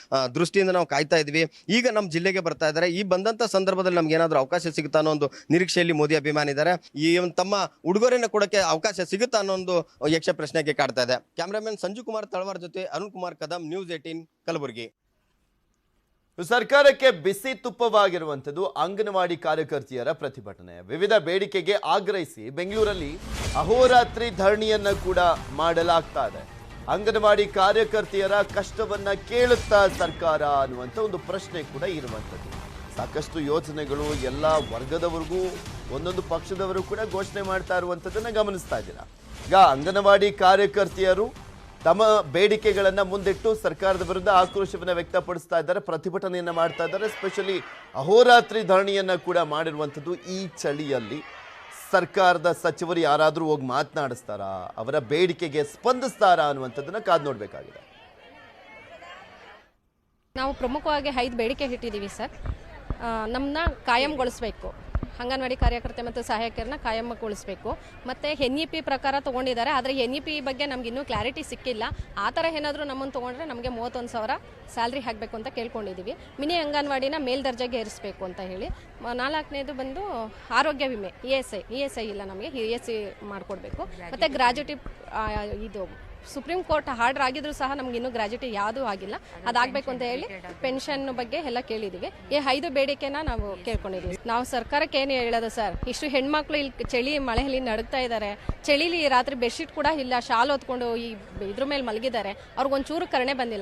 ದೃಷ್ಟಿಯಿಂದ ನಾವು ಕಾಯ್ತಾ ಇದ್ವಿ. ಈಗ ನಮ್ಮ ಜಿಲ್ಲೆಗೆ ಬರ್ತಾ ಇದ್ದಾರೆ. ಈ ಬಂದಂತ ಸಂದರ್ಭದಲ್ಲಿ ನಮ್ಗೆ ಏನಾದರೂ ಅವಕಾಶ ಸಿಗುತ್ತಾ ಅನ್ನೋ ಒಂದು ನಿರೀಕ್ಷೆಯಲ್ಲಿ ಮೋದಿ ಅಭಿಮಾನಿ ಇದ್ದಾರೆ. ಈ ತಮ್ಮ ಉಡುಗೊರೆನ ಕೊಡಕ್ಕೆ ಅವಕಾಶ ಸಿಗುತ್ತಾ ಅನ್ನೋ ಒಂದು ಯಕ್ಷ ಪ್ರಶ್ನೆಗೆ ಕಾಡ್ತಾ ಇದೆ. ಕ್ಯಾಮರಾಮನ್ ಸಂಜು ಕುಮಾರ್ ತಳವಾರ್ ಜೊತೆ ಅರುಣ್ ಕುಮಾರ್ ಕದಂ, ನ್ಯೂಸ್ 18 ಕಲಬುರಗಿ. ಸರ್ಕಾರಕ್ಕೆ ಬಿಸಿ ತುಪ್ಪವಾಗಿರುವಂಥದ್ದು ಅಂಗನವಾಡಿ ಕಾರ್ಯಕರ್ತೆಯರ ಪ್ರತಿಭಟನೆ. ವಿವಿಧ ಬೇಡಿಕೆಗೆ ಆಗ್ರಹಿಸಿ ಬೆಂಗಳೂರಲ್ಲಿ ಅಹೋರಾತ್ರಿ ಧರಣಿಯನ್ನ ಕೂಡ ಮಾಡಲಾಗ್ತಾ ಇದೆ. ಅಂಗನವಾಡಿ ಕಾರ್ಯಕರ್ತೆಯರ ಕಷ್ಟವನ್ನ ಕೇಳುತ್ತಾ ಸರ್ಕಾರ ಅನ್ನುವಂಥ ಒಂದು ಪ್ರಶ್ನೆ ಕೂಡ ಇರುವಂಥದ್ದು. ಸಾಕಷ್ಟು ಯೋಜನೆಗಳು ಎಲ್ಲ ವರ್ಗದವರಿಗೂ ಒಂದೊಂದು ಪಕ್ಷದವರು ಕೂಡ ಘೋಷಣೆ ಮಾಡ್ತಾ ಇರುವಂಥದ್ದನ್ನು ಗಮನಿಸ್ತಾ ಇದ್ದೀರಾ. ಈಗ ಅಂಗನವಾಡಿ ಕಾರ್ಯಕರ್ತೆಯರು ತಮ್ಮ ಬೇಡಿಕೆಗಳನ್ನು ಮುಂದಿಟ್ಟು ಸರ್ಕಾರದ ವಿರುದ್ಧ ಆಕ್ರೋಶವನ್ನು ವ್ಯಕ್ತಪಡಿಸ್ತಾ ಇದ್ದಾರೆ, ಪ್ರತಿಭಟನೆಯನ್ನು ಮಾಡ್ತಾ ಇದ್ದಾರೆ. ಎಸ್ಪೆಷಲಿ ಅಹೋರಾತ್ರಿ ಧರಣಿಯನ್ನು ಕೂಡ ಮಾಡಿರುವಂಥದ್ದು. ಈ ಚಳಿಯಲ್ಲಿ ಸರ್ಕಾರದ ಸಚಿವರು ಯಾರಾದರೂ ಹೋಗಿ ಮಾತನಾಡಿಸ್ತಾರಾ, ಅವರ ಬೇಡಿಕೆಗೆ ಸ್ಪಂದಿಸ್ತಾರಾ ಅನ್ನುವಂಥದ್ದನ್ನು ಕಾದು ನೋಡಬೇಕಾಗಿದೆ. ನಾವು ಪ್ರಮುಖವಾಗಿ 5 ಬೇಡಿಕೆ ಇಟ್ಟಿದ್ದೀವಿ ಸರ್. ನಮ್ಮನ್ನ ಕಾಯಂಗೊಳಿಸಬೇಕು, ಅಂಗನವಾಡಿ ಕಾರ್ಯಕರ್ತೆ ಮತ್ತು ಸಹಾಯಕರನ್ನ ಕಾಯಂಗೊಳಿಸಬೇಕು. ಮತ್ತು NEP ಪ್ರಕಾರ ತೊಗೊಂಡಿದ್ದಾರೆ, ಆದರೆ NEP ಬಗ್ಗೆ ನಮ್ಗೆ ಇನ್ನೂ ಕ್ಲಾರಿಟಿ ಸಿಕ್ಕಿಲ್ಲ. ಆ ಥರ ಏನಾದರೂ ನಮ್ಮನ್ನು ತೊಗೊಂಡ್ರೆ ನಮಗೆ 31,000 ಸ್ಯಾಲ್ರಿ ಹಾಕಬೇಕು ಅಂತ ಕೇಳ್ಕೊಂಡಿದ್ದೀವಿ. ಮಿನಿ ಅಂಗನವಾಡಿನ ಮೇಲ್ದರ್ಜೆಗೆ ಏರಿಸಬೇಕು ಅಂತ ಹೇಳಿ. 4ನೇದು ಬಂದು ಆರೋಗ್ಯ ವಿಮೆ, ESI ಇಲ್ಲ ನಮಗೆ, ESI ಮಾಡಿಕೊಡ್ಬೇಕು. ಮತ್ತು ಗ್ರಾಜ್ಯುಟಿ ಇದು ಸುಪ್ರೀಂ ಕೋರ್ಟ್ ಆರ್ಡರ್ ಆಗಿದ್ರು ಸಹ ನಮ್ಗೆ ಇನ್ನೂ ಗ್ರಾಜ್ಯುಟಿ ಯಾವುದೂ ಆಗಿಲ್ಲ, ಅದಾಗಬೇಕು ಅಂತ ಹೇಳಿ ಪೆನ್ಷನ್ ಬಗ್ಗೆ ಎಲ್ಲ ಕೇಳಿದ್ದೀವಿ. ಈ 5 ಬೇಡಿಕೆನ ನಾವು ಕೇಳ್ಕೊಂಡಿದ್ದೀವಿ. ನಾವು ಸರ್ಕಾರಕ್ಕೆ ಏನು ಹೇಳೋದು ಸರ್, ಇಷ್ಟು ಹೆಣ್ಮಕ್ಳು ಇಲ್ಲಿ ಚಳಿ ಮಳೆಯಲ್ಲಿ ನಡುಗ್ತಾ ಇದ್ದಾರೆ, ಚಳಿಲಿ ರಾತ್ರಿ ಬೆಡ್ಶೀಟ್ ಕೂಡ ಇಲ್ಲ, ಶಾಲ್ ಹೊತ್ಕೊಂಡು ಈ ಇದ್ರ ಮೇಲೆ ಮಲಗಿದ್ದಾರೆ, ಅವ್ರಿಗೊಂಚೂರು ಕರುಣೆ ಬಂದಿಲ್ಲ.